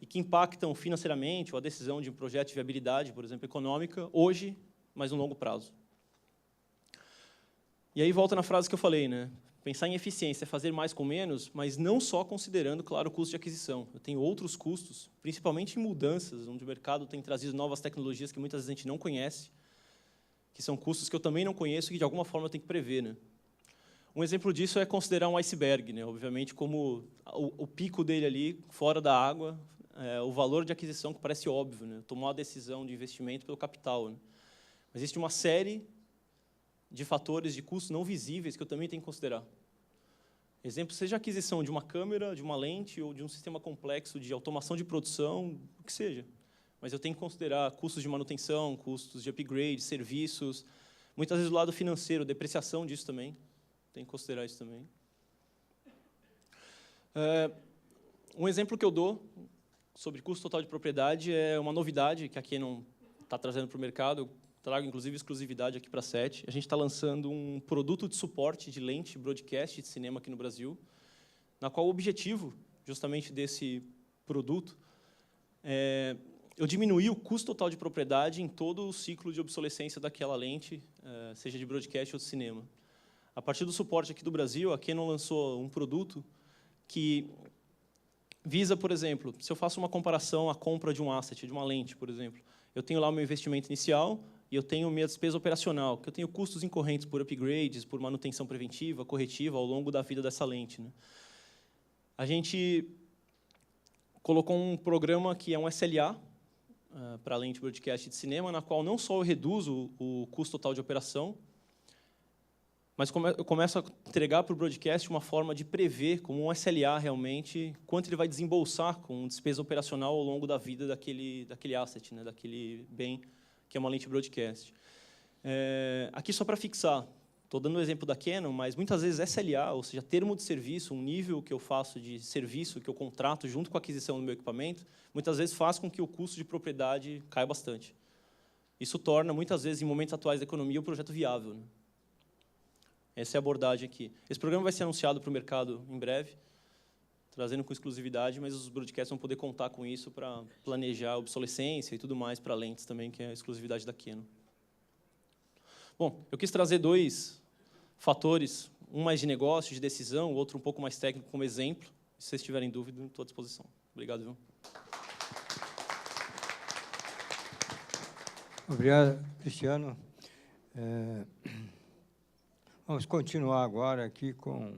e que impactam financeiramente ou a decisão de um projeto de viabilidade, por exemplo, econômica, hoje, mas no longo prazo. E aí volta na frase que eu falei, né? Pensar em eficiência é fazer mais com menos, mas não só considerando, claro, o custo de aquisição. Eu tenho outros custos, principalmente em mudanças, onde o mercado tem trazido novas tecnologias que muitas vezes a gente não conhece, que são custos que eu também não conheço e que, de alguma forma, eu tenho que prever, né? Um exemplo disso é considerar um iceberg, né? Obviamente, como o pico dele ali, fora da água, o valor de aquisição que parece óbvio, né? Tomar a decisão de investimento pelo capital, né? Mas existe uma série de fatores de custos não visíveis que eu também tenho que considerar. Exemplo, seja a aquisição de uma câmera, de uma lente ou de um sistema complexo de automação de produção, o que seja. Mas eu tenho que considerar custos de manutenção, custos de upgrade, serviços, muitas vezes o lado financeiro, depreciação disso também. Tem que considerar isso também. Um exemplo que eu dou sobre custo total de propriedade é uma novidade que a Canon está trazendo para o mercado. Eu trago, inclusive, exclusividade aqui para a SET. A gente está lançando um produto de suporte de lente broadcast de cinema aqui no Brasil, na qual o objetivo, justamente, desse produto é eu diminuí o custo total de propriedade em todo o ciclo de obsolescência daquela lente, seja de broadcast ou de cinema. A partir do suporte aqui do Brasil, a Canon lançou um produto que visa, por exemplo, se eu faço uma comparação à compra de um asset, de uma lente, por exemplo, eu tenho lá o meu investimento inicial e eu tenho minha despesa operacional, que eu tenho custos incorrentes por upgrades, por manutenção preventiva, corretiva, ao longo da vida dessa lente, né? A gente colocou um programa que é um SLA, para lente broadcast de cinema, na qual não só eu reduzo o custo total de operação, mas eu começo a entregar para o broadcast uma forma de prever, como um SLA realmente, quanto ele vai desembolsar com despesa operacional ao longo da vida daquele asset, né, daquele bem, que é uma lente broadcast. Aqui, só para fixar, estou dando o exemplo da Canon, mas muitas vezes SLA, ou seja, termo de serviço, um nível que eu faço de serviço, que eu contrato junto com a aquisição do meu equipamento, muitas vezes faz com que o custo de propriedade caia bastante. Isso torna, muitas vezes, em momentos atuais da economia, o projeto viável, né? Essa é a abordagem aqui. Esse programa vai ser anunciado para o mercado em breve, trazendo com exclusividade, mas os broadcasts vão poder contar com isso para planejar a obsolescência e tudo mais para lentes também, que é a exclusividade da Canon. Bom, eu quis trazer 2 fatores, um mais de negócio, de decisão, o outro um pouco mais técnico, como exemplo. Se vocês tiverem dúvida, estou à disposição. Obrigado, viu? Obrigado, Cristiano. Vamos continuar agora aqui com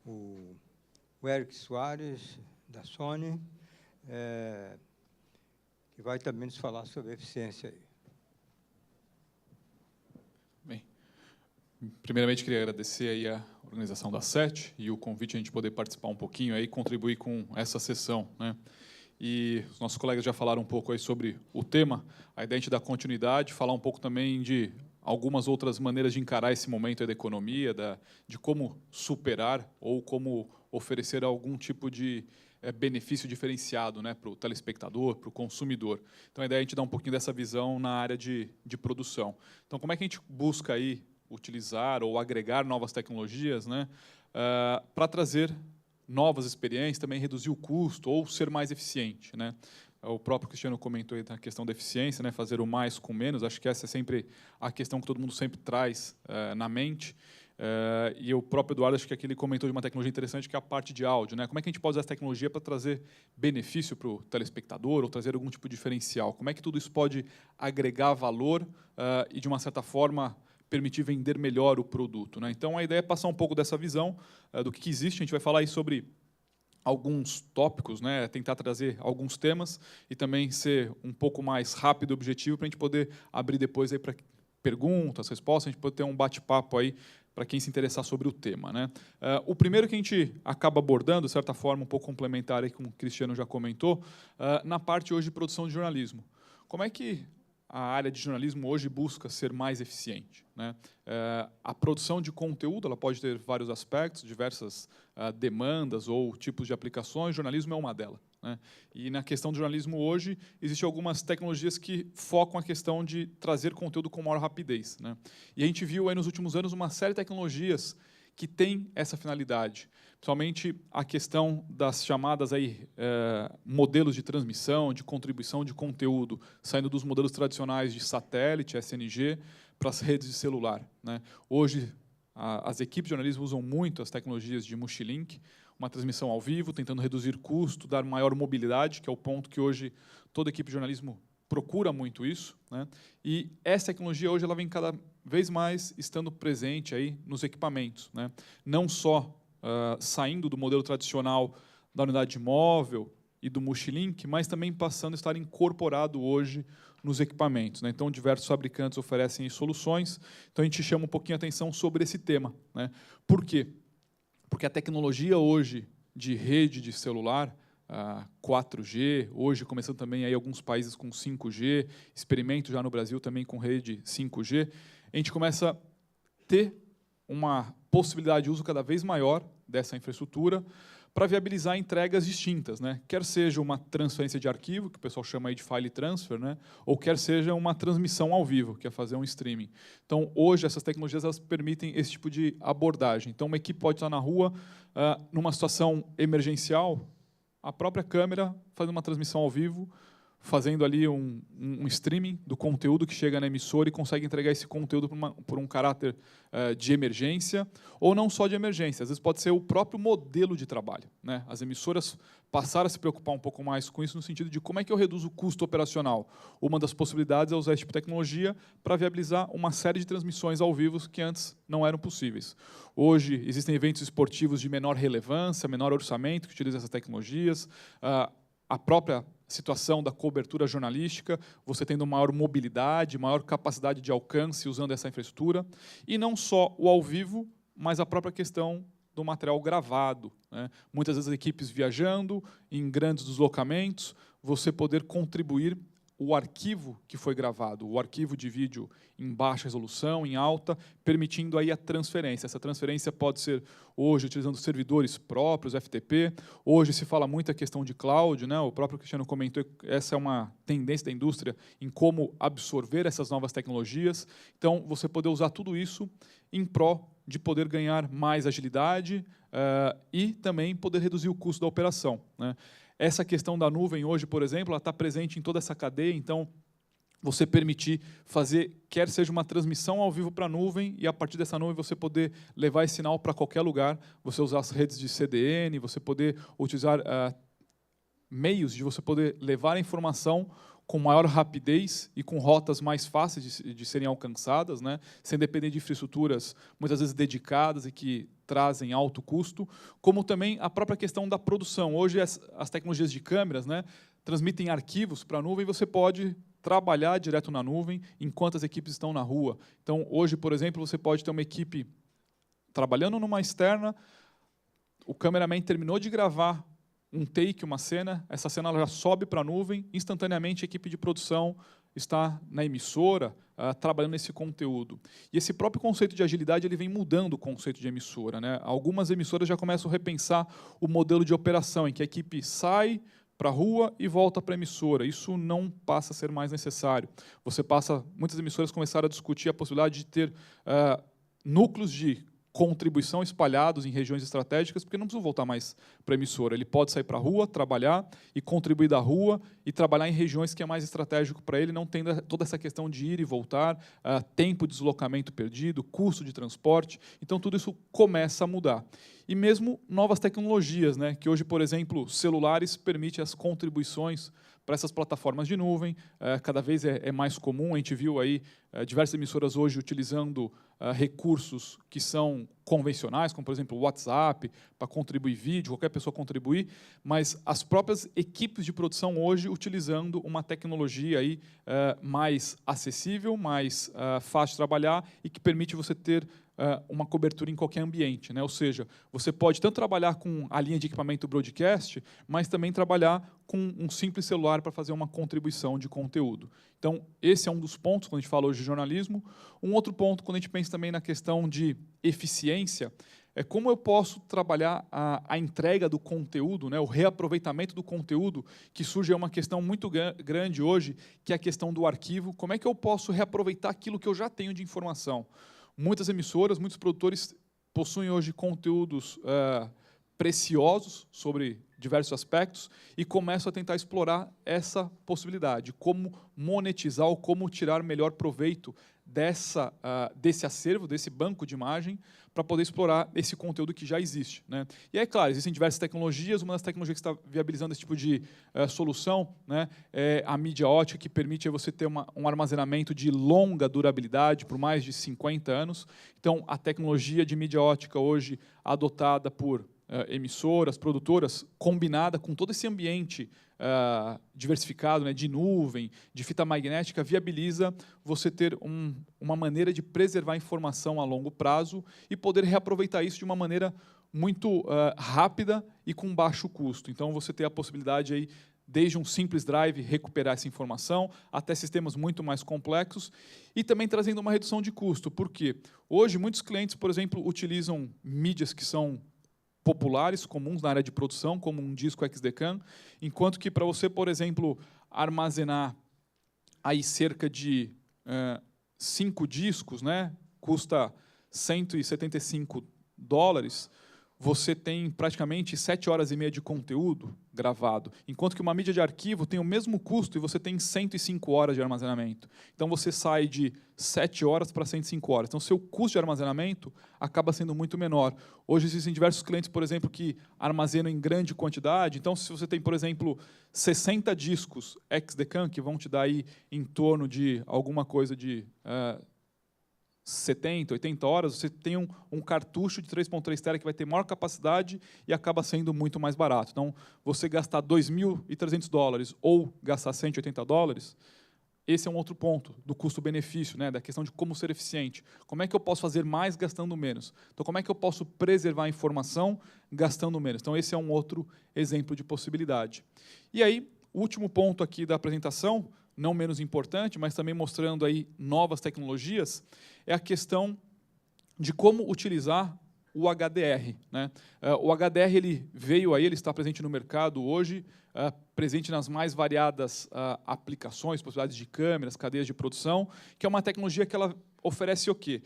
o Eric Soares, da Sony, que vai também nos falar sobre eficiência aí. Bem, primeiramente queria agradecer aí a organização da SET e o convite a gente poder participar um pouquinho aí, contribuir com essa sessão, né? E os nossos colegas já falaram um pouco aí sobre o tema, a ideia de dar continuidade, falar um pouco também de algumas outras maneiras de encarar esse momento aí da economia, de como superar ou como oferecer algum tipo de benefício diferenciado, né, para o telespectador, para o consumidor. Então, a ideia é a gente dar um pouquinho dessa visão na área de produção. Então, como é que a gente busca aí utilizar ou agregar novas tecnologias, né, para trazer novas experiências, também reduzir o custo ou ser mais eficiente, né? O próprio Cristiano comentou aí na questão da eficiência, né, fazer o mais com menos. Acho que essa é sempre a questão que todo mundo sempre traz na mente. E o próprio Eduardo, acho que aqui ele comentou de uma tecnologia interessante, que é a parte de áudio, né? Como é que a gente pode usar essa tecnologia para trazer benefício para o telespectador ou trazer algum tipo de diferencial? Como é que tudo isso pode agregar valor e, de uma certa forma, permitir vender melhor o produto, né? Então, a ideia é passar um pouco dessa visão do que existe. A gente vai falar aí sobre alguns tópicos, né? Tentar trazer alguns temas e também ser um pouco mais rápido e objetivo para a gente poder abrir depois aí para perguntas, respostas, a gente poder ter um bate-papo aí para quem se interessar sobre o tema, né? O primeiro que a gente acaba abordando, de certa forma, um pouco complementar aí, como o Cristiano já comentou, na parte hoje de produção de jornalismo. Como é que a área de jornalismo hoje busca ser mais eficiente, né? A produção de conteúdo ela pode ter vários aspectos, diversas demandas ou tipos de aplicações, o jornalismo é uma delas, né? E na questão do jornalismo hoje, existem algumas tecnologias que focam a questão de trazer conteúdo com maior rapidez, né? E a gente viu aí nos últimos anos uma série de tecnologias que têm essa finalidade, principalmente a questão das chamadas aí, modelos de transmissão, de contribuição de conteúdo, saindo dos modelos tradicionais de satélite, SNG, para as redes de celular, né? Hoje, as equipes de jornalismo usam muito as tecnologias de multilink, uma transmissão ao vivo, tentando reduzir custo, dar maior mobilidade, que é o ponto que hoje toda equipe de jornalismo procura muito isso, né? E essa tecnologia hoje ela vem cada vez mais estando presente aí nos equipamentos, né? Não só saindo do modelo tradicional da unidade móvel e do multilink, mas também passando a estar incorporado hoje nos equipamentos, né? Então, diversos fabricantes oferecem soluções. Então, a gente chama um pouquinho a atenção sobre esse tema, né? Por quê? Porque a tecnologia hoje de rede de celular, 4G, hoje começando também aí alguns países com 5G, experimento já no Brasil também com rede 5G, a gente começa a ter uma possibilidade de uso cada vez maior dessa infraestrutura para viabilizar entregas distintas, né? Quer seja uma transferência de arquivo, que o pessoal chama aí de file transfer, né? Ou quer seja uma transmissão ao vivo, que é fazer um streaming. Então, hoje, essas tecnologias elas permitem esse tipo de abordagem. Então, uma equipe pode estar na rua, numa situação emergencial, a própria câmera fazendo uma transmissão ao vivo, fazendo ali um streaming do conteúdo que chega na emissora e consegue entregar esse conteúdo por um caráter de emergência, ou não só de emergência, às vezes pode ser o próprio modelo de trabalho, né? As emissoras passaram a se preocupar um pouco mais com isso, no sentido de como é que eu reduzo o custo operacional. Uma das possibilidades é usar esse tipo de tecnologia para viabilizar uma série de transmissões ao vivo que antes não eram possíveis. Hoje, existem eventos esportivos de menor relevância, menor orçamento, que utilizam essas tecnologias. A própria situação da cobertura jornalística, você tendo maior mobilidade, maior capacidade de alcance usando essa infraestrutura, e não só o ao vivo, mas a própria questão do material gravado, né? Muitas vezes equipes viajando, em grandes deslocamentos, você poder contribuir o arquivo que foi gravado, o arquivo de vídeo em baixa resolução, em alta, permitindo aí a transferência. Essa transferência pode ser hoje utilizando servidores próprios, FTP. Hoje se fala muito a questão de cloud, né? O próprio Cristiano comentou que essa é uma tendência da indústria em como absorver essas novas tecnologias. Então, você poder usar tudo isso em pró de poder ganhar mais agilidade e também poder reduzir o custo da operação, né? Essa questão da nuvem hoje, por exemplo, ela está presente em toda essa cadeia, então você permitir fazer, quer seja uma transmissão ao vivo para a nuvem, e a partir dessa nuvem você poder levar esse sinal para qualquer lugar, você usar as redes de CDN, você poder utilizar meios de você poder levar a informação com maior rapidez e com rotas mais fáceis de serem alcançadas, né, sem depender de infraestruturas muitas vezes dedicadas e que trazem alto custo, como também a própria questão da produção. Hoje as tecnologias de câmeras, né, transmitem arquivos para a nuvem e você pode trabalhar direto na nuvem enquanto as equipes estão na rua. Então, hoje, por exemplo, você pode ter uma equipe trabalhando numa externa, o cameraman terminou de gravar um take, uma cena, essa cena ela já sobe para a nuvem, instantaneamente a equipe de produção está na emissora, trabalhando nesse conteúdo. E esse próprio conceito de agilidade ele vem mudando o conceito de emissora, né? Algumas emissoras já começam a repensar o modelo de operação, em que a equipe sai para a rua e volta para a emissora. Isso não passa a ser mais necessário. Muitas emissoras começaram a discutir a possibilidade de ter núcleos de contribuição espalhados em regiões estratégicas, porque não precisa voltar mais para a emissora. Ele pode sair para a rua, trabalhar e contribuir da rua e trabalhar em regiões que é mais estratégico para ele, não tendo toda essa questão de ir e voltar, tempo de deslocamento perdido, custo de transporte. Então, tudo isso começa a mudar. E mesmo novas tecnologias, né, que hoje, por exemplo, celulares permitem as contribuições para essas plataformas de nuvem, cada vez é mais comum. A gente viu aí diversas emissoras hoje utilizando recursos que são convencionais, como, por exemplo, o WhatsApp, para contribuir vídeo, qualquer pessoa contribuir, mas as próprias equipes de produção hoje utilizando uma tecnologia aí, mais acessível, mais fácil de trabalhar e que permite você ter uma cobertura em qualquer ambiente, né? Ou seja, você pode tanto trabalhar com a linha de equipamento broadcast, mas também trabalhar com um simples celular para fazer uma contribuição de conteúdo. Então, esse é um dos pontos quando a gente fala hoje de jornalismo. Um outro ponto, quando a gente pensa também na questão de eficiência, é como eu posso trabalhar a entrega do conteúdo, né, o reaproveitamento do conteúdo, que surge uma questão muito grande hoje, que é a questão do arquivo. Como é que eu posso reaproveitar aquilo que eu já tenho de informação? Muitas emissoras, muitos produtores possuem hoje conteúdos preciosos sobre diversos aspectos e começam a tentar explorar essa possibilidade, como monetizar ou como tirar melhor proveito desse acervo, desse banco de imagem, para poder explorar esse conteúdo que já existe, né? E é claro, existem diversas tecnologias, uma das tecnologias que está viabilizando esse tipo de solução, né, é a mídia ótica, que permite você ter um armazenamento de longa durabilidade, por mais de 50 anos. Então, a tecnologia de mídia ótica hoje adotada por emissoras, produtoras, combinada com todo esse ambiente diversificado, né, de nuvem, de fita magnética, viabiliza você ter uma maneira de preservar a informação a longo prazo e poder reaproveitar isso de uma maneira muito rápida e com baixo custo. Então, você tem a possibilidade aí, desde um simples drive, recuperar essa informação, até sistemas muito mais complexos, e também trazendo uma redução de custo. Por quê? Hoje, muitos clientes, por exemplo, utilizam mídias que são populares, comuns na área de produção, como um disco XD-CAM, enquanto que para você, por exemplo, armazenar aí cerca de 5 discos, né, custa $175, você tem praticamente 7 horas e meia de conteúdo gravado, enquanto que uma mídia de arquivo tem o mesmo custo e você tem 105 horas de armazenamento. Então, você sai de 7 horas para 105 horas. Então, seu custo de armazenamento acaba sendo muito menor. Hoje, existem diversos clientes, por exemplo, que armazenam em grande quantidade. Então, se você tem, por exemplo, 60 discos XDCAM, que vão te dar aí em torno de alguma coisa de 70, 80 horas, você tem um cartucho de 3.3 TB que vai ter maior capacidade e acaba sendo muito mais barato. Então, você gastar $2.300 ou gastar $180, esse é um outro ponto do custo-benefício, né, da questão de como ser eficiente. Como é que eu posso fazer mais gastando menos? Então, como é que eu posso preservar a informação gastando menos? Então, esse é um outro exemplo de possibilidade. E aí, o último ponto aqui da apresentação, não menos importante, mas também mostrando aí novas tecnologias, é a questão de como utilizar o HDR, né? O HDR ele veio aí, ele está presente no mercado hoje, presente nas mais variadas aplicações, possibilidades de câmeras, cadeias de produção, que é uma tecnologia que ela oferece o quê?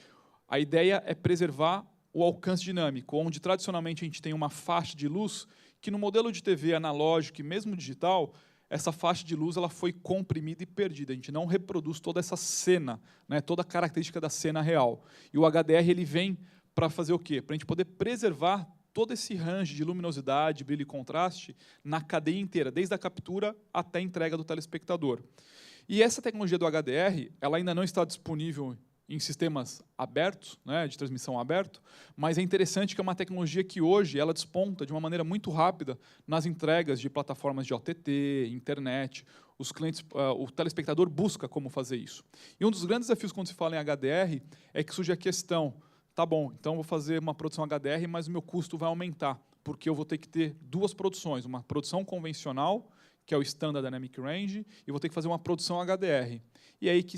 A ideia é preservar o alcance dinâmico, onde tradicionalmente a gente tem uma faixa de luz que no modelo de TV analógico e mesmo digital, essa faixa de luz ela foi comprimida e perdida. A gente não reproduz toda essa cena, né, toda a característica da cena real. E o HDR ele vem para fazer o quê? Para a gente poder preservar todo esse range de luminosidade, brilho e contraste na cadeia inteira, desde a captura até a entrega do telespectador. E essa tecnologia do HDR ela ainda não está disponível em sistemas abertos, né, de transmissão aberto, mas é interessante que é uma tecnologia que hoje ela desponta de uma maneira muito rápida nas entregas de plataformas de OTT, internet. Os clientes, o telespectador busca como fazer isso. E um dos grandes desafios quando se fala em HDR é que surge a questão, tá bom, então eu vou fazer uma produção HDR, mas o meu custo vai aumentar, porque eu vou ter que ter duas produções, uma produção convencional, que é o Standard Dynamic Range, e vou ter que fazer uma produção HDR. E aí que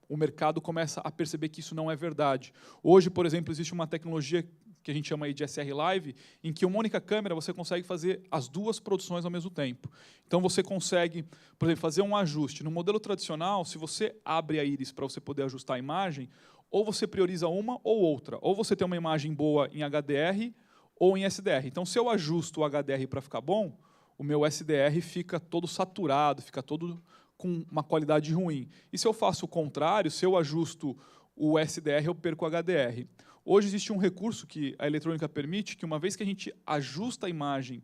o mercado começa a perceber que isso não é verdade. Hoje, por exemplo, existe uma tecnologia que a gente chama aí de SR Live, em que uma única câmera você consegue fazer as duas produções ao mesmo tempo. Então, você consegue, por exemplo, fazer um ajuste. No modelo tradicional, se você abre a íris para você poder ajustar a imagem, ou você prioriza uma ou outra. Ou você tem uma imagem boa em HDR ou em SDR. Então, se eu ajusto o HDR para ficar bom, o meu SDR fica todo saturado, fica todo com uma qualidade ruim. E se eu faço o contrário, se eu ajusto o SDR, eu perco o HDR. Hoje existe um recurso que a eletrônica permite, que uma vez que a gente ajusta a imagem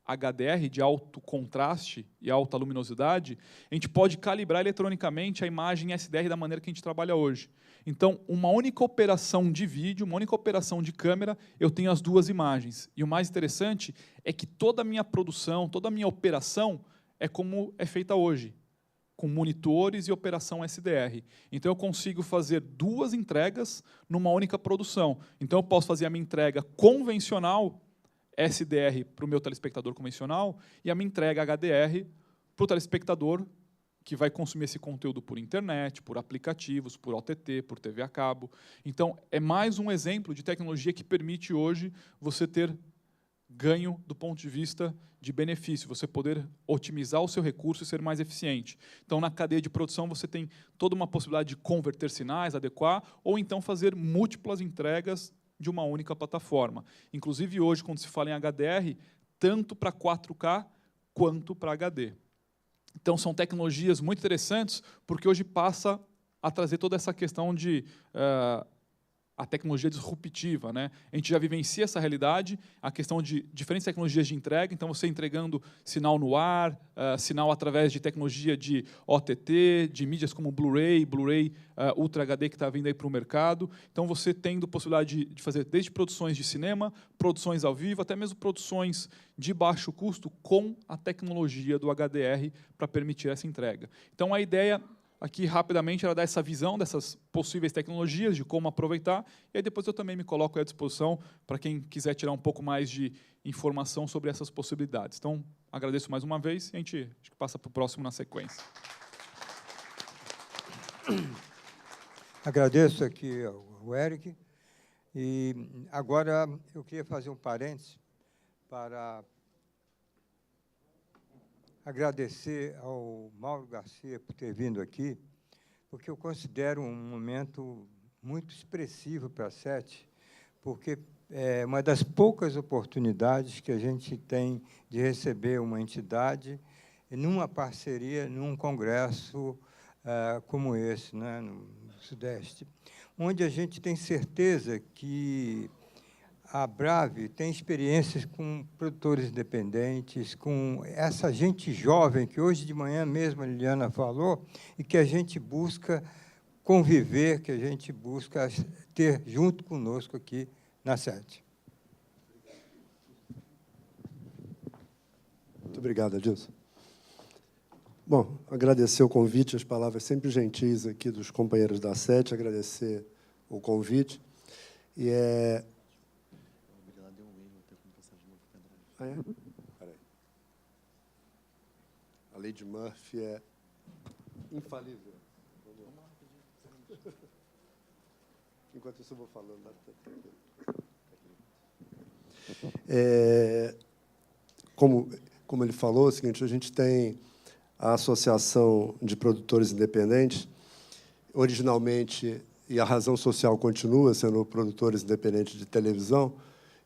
HDR, de alto contraste e alta luminosidade, a gente pode calibrar eletronicamente a imagem SDR da maneira que a gente trabalha hoje. Então, uma única operação de vídeo, uma única operação de câmera, eu tenho as duas imagens. E o mais interessante é que toda a minha produção, toda a minha operação é como é feita hoje, com monitores e operação SDR. Então, eu consigo fazer duas entregas numa única produção. Então, eu posso fazer a minha entrega convencional, SDR, para o meu telespectador convencional, e a minha entrega HDR para o telespectador que vai consumir esse conteúdo por internet, por aplicativos, por OTT, por TV a cabo. Então, é mais um exemplo de tecnologia que permite hoje você ter ganho do ponto de vista de benefício, você poder otimizar o seu recurso e ser mais eficiente. Então, na cadeia de produção, você tem toda uma possibilidade de converter sinais, adequar, ou então fazer múltiplas entregas de uma única plataforma. Inclusive, hoje, quando se fala em HDR, tanto para 4K quanto para HD. Então, são tecnologias muito interessantes, porque hoje passa a trazer toda essa questão de a tecnologia disruptiva, né? A gente já vivencia essa realidade, a questão de diferentes tecnologias de entrega, então você entregando sinal no ar, sinal através de tecnologia de OTT, de mídias como Blu-ray Ultra HD que está vindo aí para o mercado. Então você tendo possibilidade de fazer desde produções de cinema, produções ao vivo, até mesmo produções de baixo custo com a tecnologia do HDR para permitir essa entrega. Então a ideia aqui, rapidamente, ela dá essa visão dessas possíveis tecnologias, de como aproveitar, e aí depois eu também me coloco à disposição para quem quiser tirar um pouco mais de informação sobre essas possibilidades. Então, agradeço mais uma vez e a gente acho que passa para o próximo na sequência. Agradeço aqui ao Eric. E agora eu queria fazer um parênteses para agradecer ao Mauro Garcia por ter vindo aqui, porque eu considero um momento muito expressivo para a SET, porque é uma das poucas oportunidades que a gente tem de receber uma entidade numa parceria, num congresso como esse, né, no Sudeste, onde a gente tem certeza que a Brave tem experiências com produtores independentes, com essa gente jovem, que hoje de manhã mesmo a Liliana falou, e que a gente busca conviver, que a gente busca ter junto conosco aqui na sede. Muito obrigado, Adilson. Bom, agradecer o convite, as palavras sempre gentis aqui dos companheiros da sede, agradecer o convite. E Ah, é? Peraí. A lei de Murphy é infalível. Enquanto isso, eu vou falando. Como ele falou, é o seguinte, a gente tem a Associação de Produtores Independentes, originalmente, e a razão social continua sendo produtores independentes de televisão,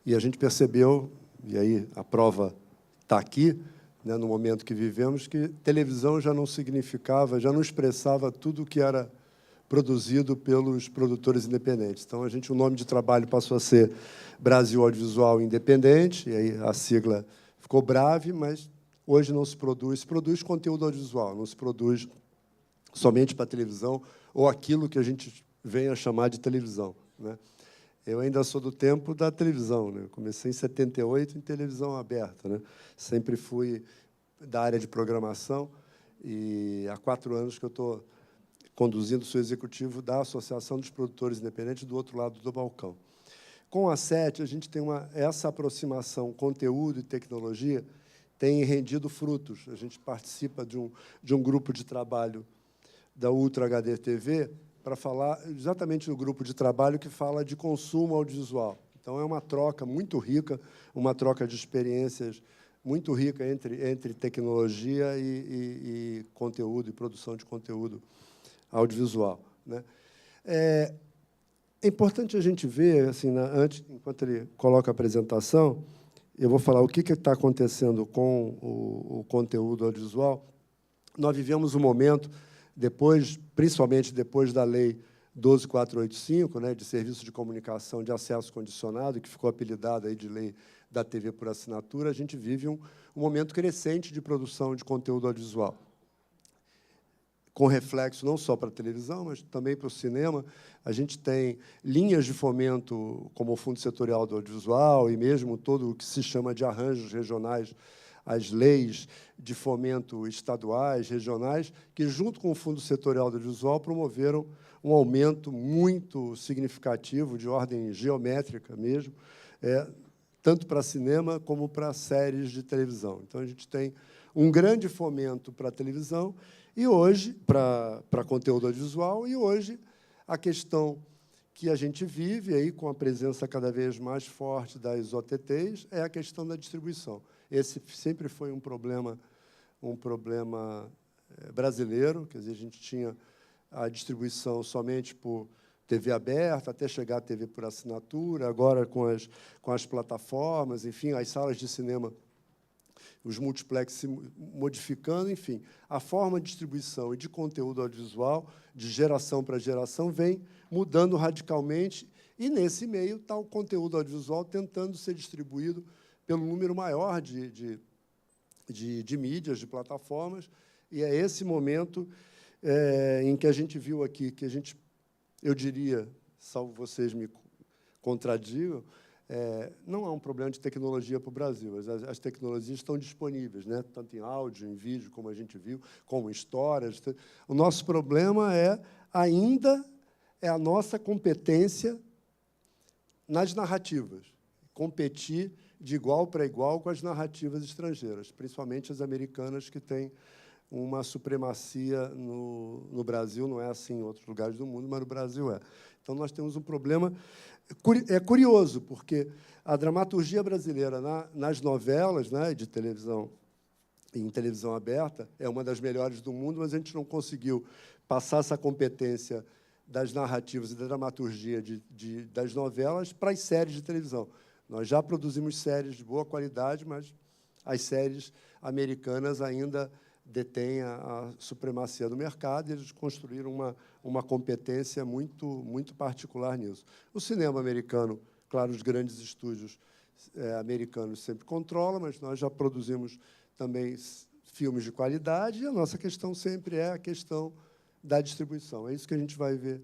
e a gente percebeu, e aí a prova está aqui, né, no momento que vivemos, que televisão já não significava, já não expressava tudo o que era produzido pelos produtores independentes. Então, o nome de trabalho passou a ser Brasil Audiovisual Independente, e aí a sigla ficou Brave, mas hoje não se produz conteúdo audiovisual, não se produz somente para televisão ou aquilo que a gente vem a chamar de televisão, né? Eu ainda sou do tempo da televisão, né? Comecei em 78 em televisão aberta, né? Sempre fui da área de programação e há 4 anos que eu estou conduzindo, sou executivo da Associação dos Produtores Independentes do outro lado do balcão. Com a SET, a gente tem essa aproximação conteúdo e tecnologia tem rendido frutos. A gente participa de um grupo de trabalho da Ultra HD TV para falar exatamente do grupo de trabalho que fala de consumo audiovisual. Então, é uma troca muito rica, uma troca de experiências muito rica entre tecnologia e conteúdo, e produção de conteúdo audiovisual, né? É importante a gente ver, assim, enquanto ele coloca a apresentação, eu vou falar o que está acontecendo com o conteúdo audiovisual. Nós vivemos um momento, principalmente depois da Lei 12.485, né, de Serviço de Comunicação de Acesso Condicionado, que ficou apelidada aí de Lei da TV por Assinatura, a gente vive um momento crescente de produção de conteúdo audiovisual, com reflexo não só para a televisão, mas também para o cinema. A gente tem linhas de fomento, como o Fundo Setorial do Audiovisual, e mesmo todo o que se chama de arranjos regionais, as leis de fomento estaduais, regionais, que, junto com o Fundo Setorial do Audiovisual, promoveram um aumento muito significativo, de ordem geométrica mesmo, tanto para cinema como para séries de televisão. Então, a gente tem um grande fomento para a televisão, e hoje, para conteúdo audiovisual, e hoje a questão que a gente vive aí com a presença cada vez mais forte das OTTs é a questão da distribuição. Esse sempre foi um problema brasileiro, quer dizer, a gente tinha a distribuição somente por TV aberta, até chegar à TV por assinatura, agora com as plataformas, enfim, as salas de cinema, os multiplex se modificando, enfim. A forma de distribuição e de conteúdo audiovisual, de geração para geração, vem mudando radicalmente, e, nesse meio, está o conteúdo audiovisual tentando ser distribuído pelo número maior de mídias, de plataformas, e é esse momento em que a gente viu aqui, que eu diria, salvo vocês me contradigam, não há um problema de tecnologia para o Brasil. As tecnologias estão disponíveis, né? Tanto em áudio, em vídeo, como a gente viu, como em histórias. O nosso problema ainda é a nossa competência nas narrativas, competir de igual para igual com as narrativas estrangeiras, principalmente as americanas, que têm uma supremacia no Brasil. Não é assim em outros lugares do mundo, mas no Brasil é. Então, nós temos um problema. É curioso, porque a dramaturgia brasileira nas novelas, né, de televisão, em televisão aberta, é uma das melhores do mundo, mas a gente não conseguiu passar essa competência das narrativas e da dramaturgia das novelas para as séries de televisão. Nós já produzimos séries de boa qualidade, mas as séries americanas ainda detêm a supremacia do mercado, e eles construíram uma competência muito particular nisso. O cinema americano, claro, os grandes estúdios americanos sempre controlam, mas nós já produzimos também filmes de qualidade, e a nossa questão sempre é a questão da distribuição. É isso que a gente vai ver.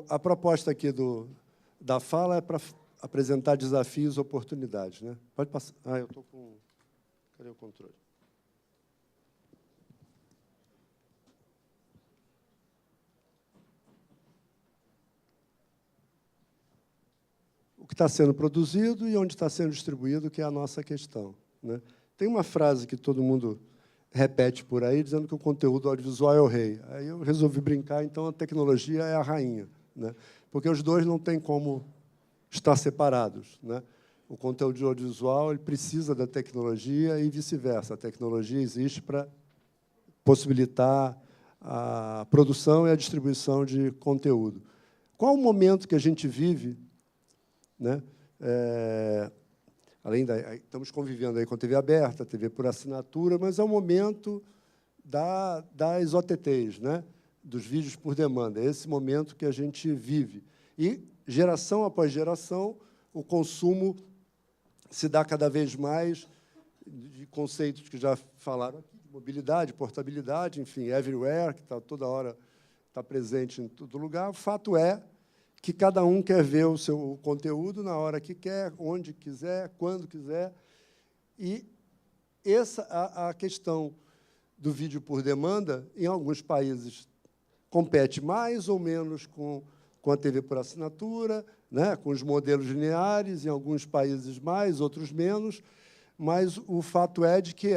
A proposta aqui da fala é para apresentar desafios e oportunidades, né? Pode passar. Eu estou com... Cadê o controle? O que está sendo produzido e onde está sendo distribuído, que é a nossa questão, né? Tem uma frase que todo mundo repete por aí, dizendo que o conteúdo audiovisual é o rei. Aí eu resolvi brincar, então a tecnologia é a rainha, né? Porque os dois não têm como estar separados, né? O conteúdo audiovisual ele precisa da tecnologia e vice-versa. A tecnologia existe para possibilitar a produção e a distribuição de conteúdo. Qual o momento que a gente vive, né? Estamos convivendo aí com a TV aberta, a TV por assinatura, mas é o momento das OTTs, né? Dos vídeos por demanda. É esse momento que a gente vive. E, geração após geração, o consumo se dá cada vez mais de conceitos que já falaram aqui, de mobilidade, portabilidade, enfim, everywhere, que toda hora está presente em todo lugar. O fato é que cada um quer ver o seu conteúdo na hora que quer, onde quiser, quando quiser. E a questão do vídeo por demanda, em alguns países, compete mais ou menos com a TV por assinatura, né, com os modelos lineares, em alguns países mais, outros menos, mas o fato é de que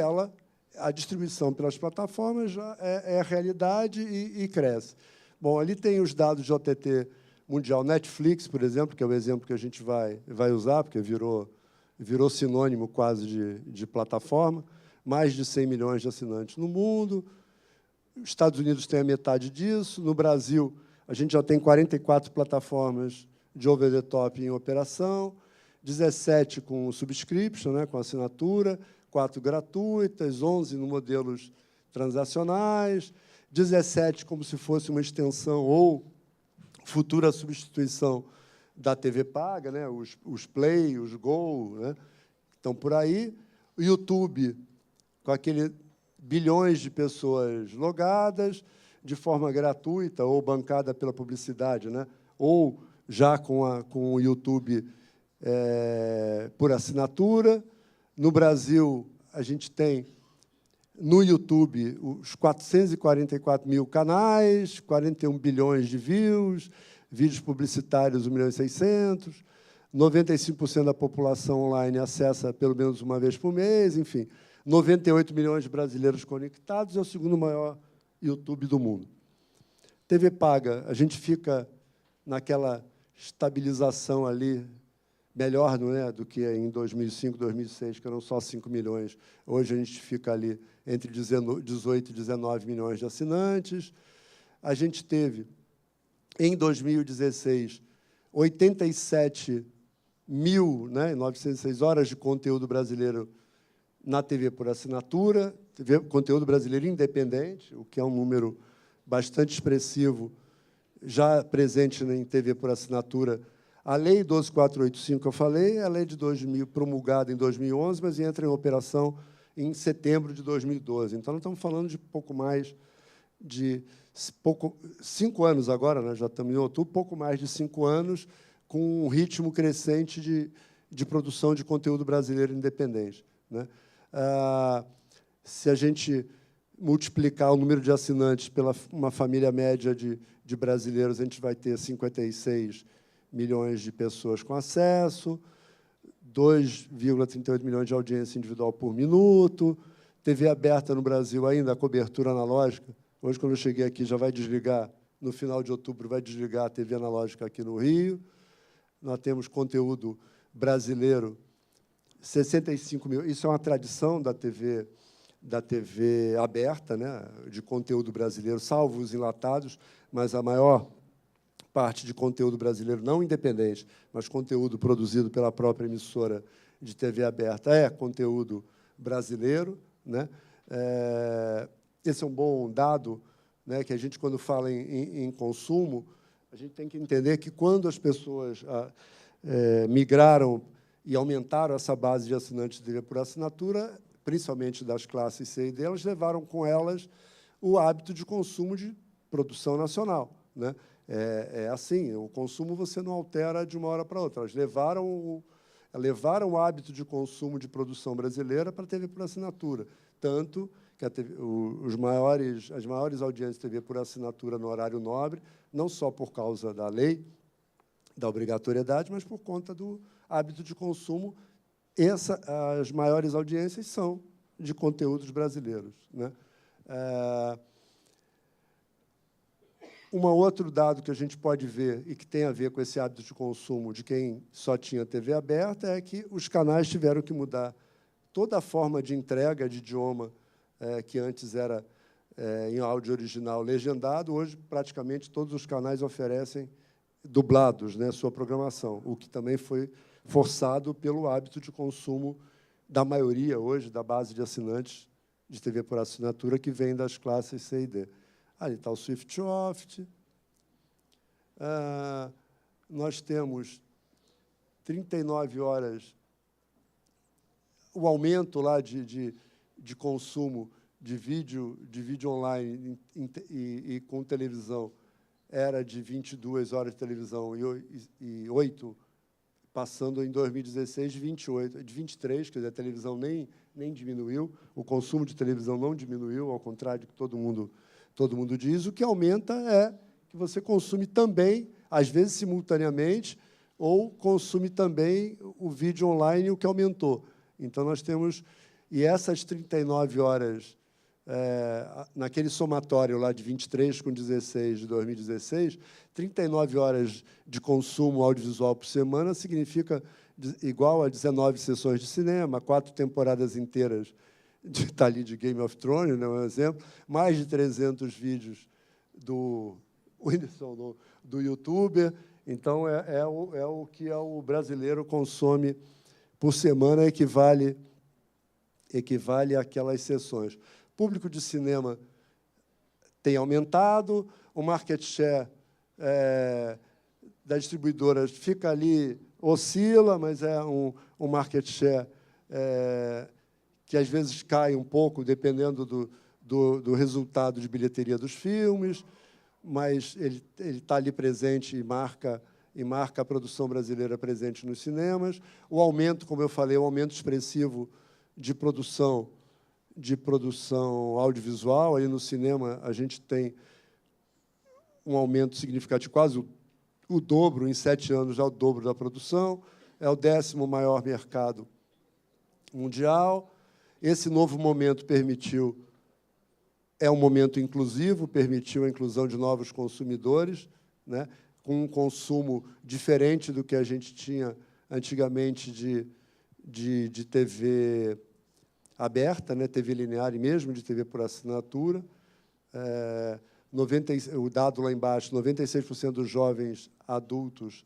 a distribuição pelas plataformas já é a realidade e cresce. Bom, ali tem os dados de OTT mundial. Netflix, por exemplo, que é o exemplo que a gente vai usar, porque virou sinônimo quase de plataforma, mais de 100 milhões de assinantes no mundo. Os Estados Unidos têm a metade disso. No Brasil, a gente já tem 44 plataformas de over-the-top em operação, 17 com subscription, né, com assinatura, 4 gratuitas, 11 no modelos transacionais, 17 como se fosse uma extensão ou futura substituição da TV paga, né, os Play, os Go, né, estão por aí. O YouTube, com aquele bilhões de pessoas logadas, de forma gratuita ou bancada pela publicidade, né? Ou já com o YouTube por assinatura. No Brasil, a gente tem, no YouTube, os 444 mil canais, 41 bilhões de views, vídeos publicitários 1.600.000, 95% da população online acessa pelo menos uma vez por mês, enfim, 98 milhões de brasileiros conectados, é o segundo maior YouTube do mundo. TV paga, a gente fica naquela estabilização ali, melhor, não é, do que em 2005, 2006, que eram só 5 milhões. Hoje a gente fica ali entre 18 e 19 milhões de assinantes. A gente teve, em 2016, 87.906 horas de conteúdo brasileiro na TV por assinatura, conteúdo brasileiro independente, o que é um número bastante expressivo, já presente em TV por assinatura. A Lei 12.485, que eu falei, é a lei de 2000, promulgada em 2011, mas entra em operação em setembro de 2012. Então, nós estamos falando de pouco mais de 5 anos agora, né? Já estamos em outubro, pouco mais de 5 anos, com um ritmo crescente de produção de conteúdo brasileiro independente, né? Se a gente multiplicar o número de assinantes pela uma família média de brasileiros, a gente vai ter 56 milhões de pessoas com acesso, 2,38 milhões de audiência individual por minuto, TV aberta no Brasil ainda, a cobertura analógica. Hoje, quando eu cheguei aqui, já vai desligar, no final de outubro, vai desligar a TV analógica aqui no Rio. Nós temos conteúdo brasileiro, 65 mil. Isso é uma tradição da TV da TV aberta, né, de conteúdo brasileiro, salvo os enlatados, mas a maior parte de conteúdo brasileiro, não independente, mas conteúdo produzido pela própria emissora de TV aberta, é conteúdo brasileiro, né? Esse é um bom dado, né, que a gente, quando fala em consumo, a gente tem que entender que, quando as pessoas migraram e aumentaram essa base de assinantes de TV por assinatura, principalmente das classes C e D, elas levaram com elas o hábito de consumo de produção nacional, né? É assim, o consumo você não altera de uma hora para outra. Elas levaram o hábito de consumo de produção brasileira para a TV por assinatura, tanto que as maiores audiências de TV por assinatura no horário nobre, não só por causa da lei, da obrigatoriedade, mas por conta do hábito de consumo. As maiores audiências são de conteúdos brasileiros, né? Um outro dado que a gente pode ver e que tem a ver com esse hábito de consumo de quem só tinha TV aberta é que os canais tiveram que mudar toda a forma de entrega de idioma, que antes era em áudio original legendado. Hoje, praticamente, todos os canais oferecem dublados, né, sua programação, o que também foi forçado pelo hábito de consumo da maioria, hoje, da base de assinantes de TV por assinatura, que vem das classes C e D. Ali está o SwiftSoft. Nós temos 39 horas. O aumento lá de consumo de vídeo online e com televisão era de 22 horas de televisão e 8, passando em 2016 de 28, de 23, quer dizer, a televisão nem diminuiu, o consumo de televisão não diminuiu, ao contrário do que todo mundo diz. O que aumenta é que você consome também, às vezes simultaneamente, ou consome também o vídeo online, o que aumentou. Então, nós temos... E essas 39 horas, naquele somatório lá de 23 com 16 de 2016, 39 horas de consumo audiovisual por semana significa igual a 19 sessões de cinema, 4 temporadas inteiras de Game of Thrones, né, um exemplo, mais de 300 vídeos do Whindersson, do YouTuber. Então, é o que o brasileiro consome por semana, equivale àquelas sessões. O público de cinema tem aumentado, o market share das distribuidoras fica ali, oscila, mas é um market share que, às vezes, cai um pouco, dependendo do resultado de bilheteria dos filmes, mas ele está ali presente e marca a produção brasileira presente nos cinemas. O aumento, como eu falei, o aumento expressivo de produção audiovisual. Aí no cinema a gente tem um aumento significativo, quase o dobro, em 7 anos, já o dobro da produção. É o 10º maior mercado mundial. Esse novo momento é um momento inclusivo, permitiu a inclusão de novos consumidores, né, com um consumo diferente do que a gente tinha antigamente de TV aberta, né, TV linear e mesmo de TV por assinatura. O dado lá embaixo, 96% dos jovens adultos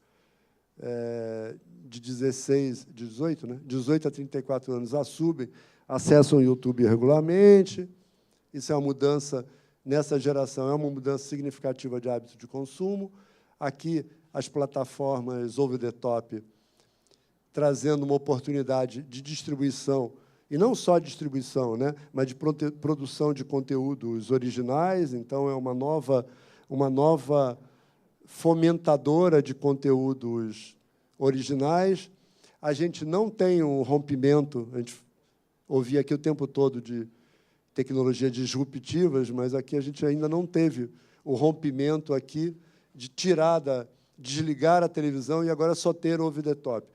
de 18 a 34 anos acessam o YouTube regularmente. Isso é uma mudança, nessa geração, é uma mudança significativa de hábito de consumo. Aqui, as plataformas over-the-top trazendo uma oportunidade de distribuição, e não só distribuição, né, mas de produção de conteúdos originais. Então, é uma nova fomentadora de conteúdos originais. A gente não tem um rompimento, a gente ouvia aqui o tempo todo de tecnologias disruptivas, mas aqui a gente ainda não teve o rompimento aqui de desligar a televisão e agora só ter over-the-top.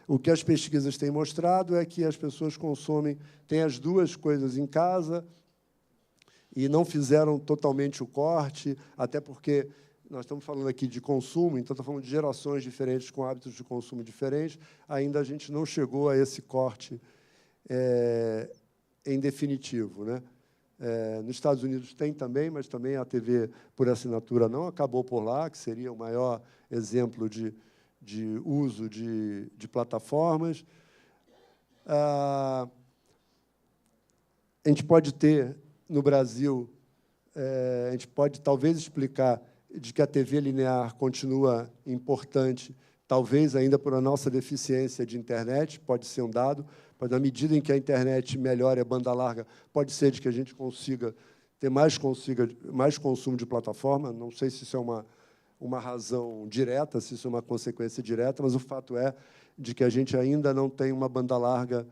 O que as pesquisas têm mostrado é que as pessoas têm as duas coisas em casa e não fizeram totalmente o corte, até porque nós estamos falando aqui de consumo, então estamos falando de gerações diferentes com hábitos de consumo diferentes. Ainda a gente não chegou a esse corte em definitivo, né? Nos Estados Unidos tem também, mas também a TV por assinatura não acabou por lá, que seria o maior exemplo de uso de plataformas. A gente pode ter, no Brasil, a gente pode talvez explicar de que a TV linear continua importante, talvez ainda por a nossa deficiência de internet, pode ser um dado, mas, na medida em que a internet melhora a banda larga, pode ser de que a gente consiga ter mais consumo de plataforma. Não sei se isso é uma razão direta, se isso é uma consequência direta, mas o fato é de que a gente ainda não tem uma banda larga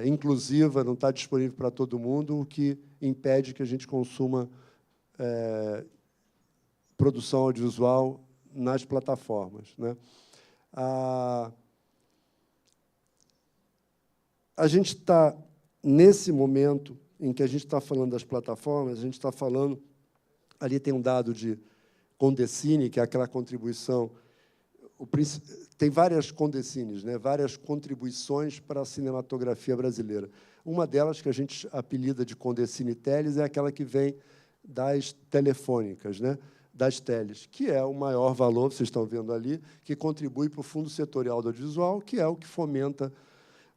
inclusiva, não está disponível para todo mundo, o que impede que a gente consuma produção audiovisual nas plataformas, né? A gente está, nesse momento em que a gente está falando das plataformas, a gente está falando, ali tem um dado de Condecine, que é aquela contribuição, tem várias Condecines, né, várias contribuições para a cinematografia brasileira. Uma delas, que a gente apelida de Condecine Teles, é aquela que vem das telefônicas, né, das teles, que é o maior valor, vocês estão vendo ali, que contribui para o Fundo Setorial do Audiovisual, que é o que fomenta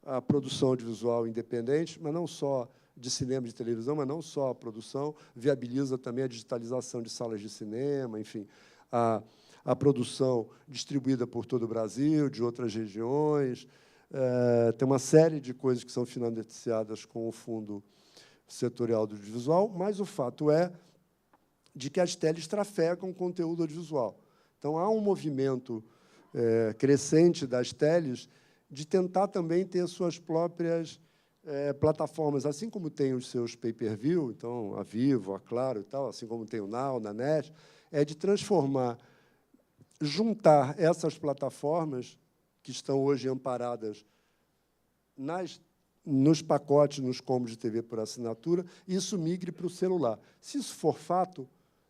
a produção audiovisual independente, mas não só de cinema e de televisão, mas não só a produção, viabiliza também a digitalização de salas de cinema, enfim, a produção distribuída por todo o Brasil, de outras regiões. Tem uma série de coisas que são financiadas com o Fundo Setorial do Audiovisual, mas o fato é de que as teles trafegam conteúdo audiovisual. Então, há um movimento crescente das teles de tentar também ter suas próprias plataformas, assim como tem os seus pay-per-view, então, a Vivo, a Claro e tal, assim como tem o Now, na NET, de transformar, juntar essas plataformas que estão hoje amparadas nos pacotes, nos combos de TV por assinatura, e isso migre para o celular. Se isso for fato,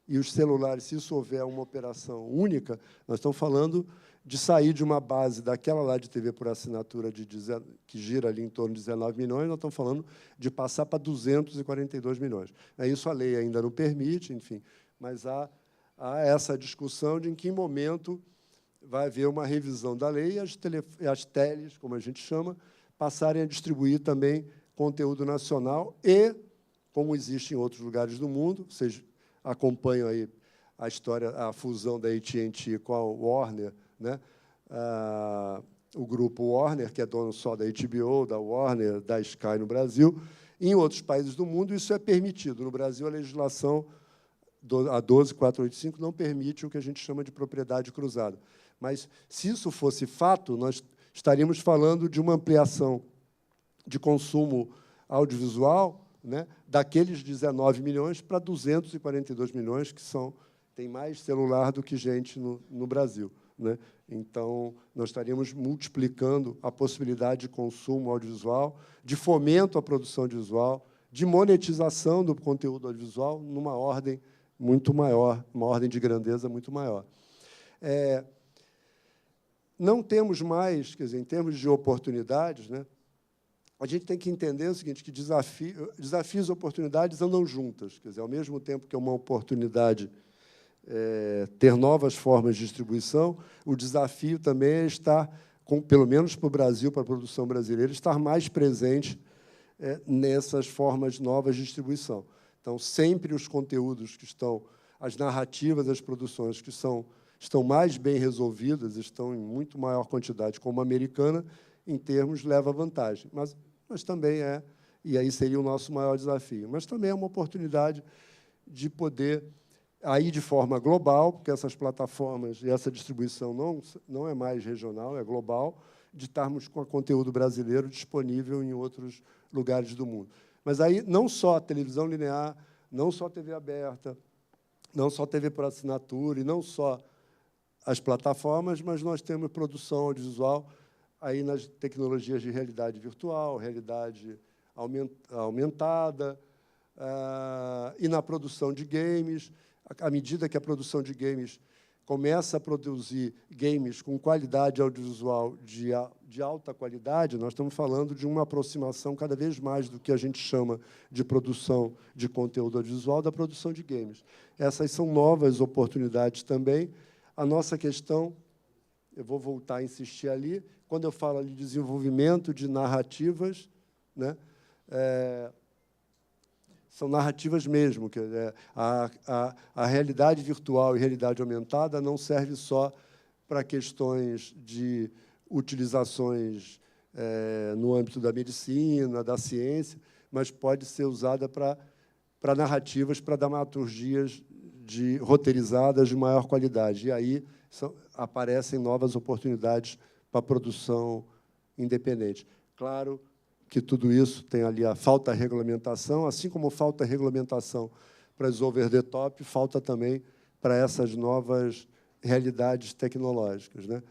e os celulares, se isso houver uma operação única, nós estamos falando de sair de uma base daquela lá de TV por assinatura que gira ali em torno de 19 milhões, nós estamos falando de passar para 242 milhões. Isso a lei ainda não permite, enfim, mas há essa discussão de em que momento vai haver uma revisão da lei e as teles, como a gente chama, passarem a distribuir também conteúdo nacional e, como existe em outros lugares do mundo, vocês acompanham aí a história, a fusão da AT&T com a Warner, né? O grupo Warner, que é dono só da HBO, da Warner, da Sky no Brasil. Em outros países do mundo, isso é permitido. No Brasil, a legislação, a 12485, não permite o que a gente chama de propriedade cruzada. Mas, se isso fosse fato, nós estaríamos falando de uma ampliação de consumo audiovisual, né, daqueles 19 milhões para 242 milhões, que tem mais celular do que gente no Brasil, né? Então, nós estaríamos multiplicando a possibilidade de consumo audiovisual, de fomento à produção audiovisual, de monetização do conteúdo audiovisual numa ordem muito maior, uma ordem de grandeza muito maior. Não temos mais, quer dizer, em termos de oportunidades, né, a gente tem que entender o seguinte, que desafios e oportunidades andam juntas. Quer dizer, ao mesmo tempo que é uma oportunidade ter novas formas de distribuição, o desafio também é estar, pelo menos para o Brasil, para a produção brasileira, estar mais presente nessas formas novas de distribuição. Então, sempre os conteúdos que estão, as narrativas, as produções que estão mais bem resolvidas, estão em muito maior quantidade, como a americana, em termos, leva vantagem. Mas também e aí seria o nosso maior desafio, mas também é uma oportunidade de poder, aí de forma global, porque essas plataformas e essa distribuição não é mais regional, é global, de estarmos com o conteúdo brasileiro disponível em outros lugares do mundo. Mas aí não só a televisão linear, não só a TV aberta, não só a TV por assinatura, e não só as plataformas, mas nós temos produção audiovisual aí nas tecnologias de realidade virtual, realidade aumentada, e na produção de games. À medida que a produção de games começa a produzir games com qualidade audiovisual de alta qualidade, nós estamos falando de uma aproximação cada vez mais do que a gente chama de produção de conteúdo audiovisual, da produção de games. Essas são novas oportunidades também. A nossa questão, eu vou voltar a insistir ali, quando eu falo de desenvolvimento de narrativas, né, são narrativas mesmo. A realidade virtual e realidade aumentada não serve só para questões de utilizações no âmbito da medicina, da ciência, mas pode ser usada para narrativas, para dramaturgias roteirizadas de maior qualidade. E aí aparecem novas oportunidades para a produção independente. Claro que tudo isso tem ali a falta de regulamentação, assim como falta regulamentação para as over-the-top, falta também para essas novas realidades tecnológicas, né?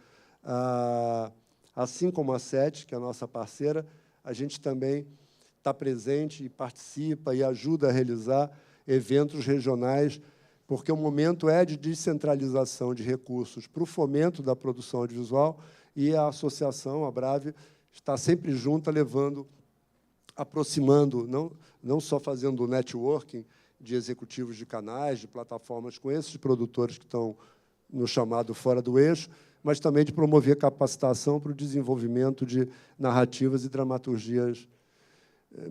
Assim como a SET, que é a nossa parceira, a gente também está presente e participa e ajuda a realizar eventos regionais, porque o momento é de descentralização de recursos para o fomento da produção audiovisual, e a associação, a Brave, está sempre junta, aproximando, não só fazendo networking de executivos de canais, de plataformas com esses produtores que estão no chamado fora do eixo, mas também de promover capacitação para o desenvolvimento de narrativas e dramaturgias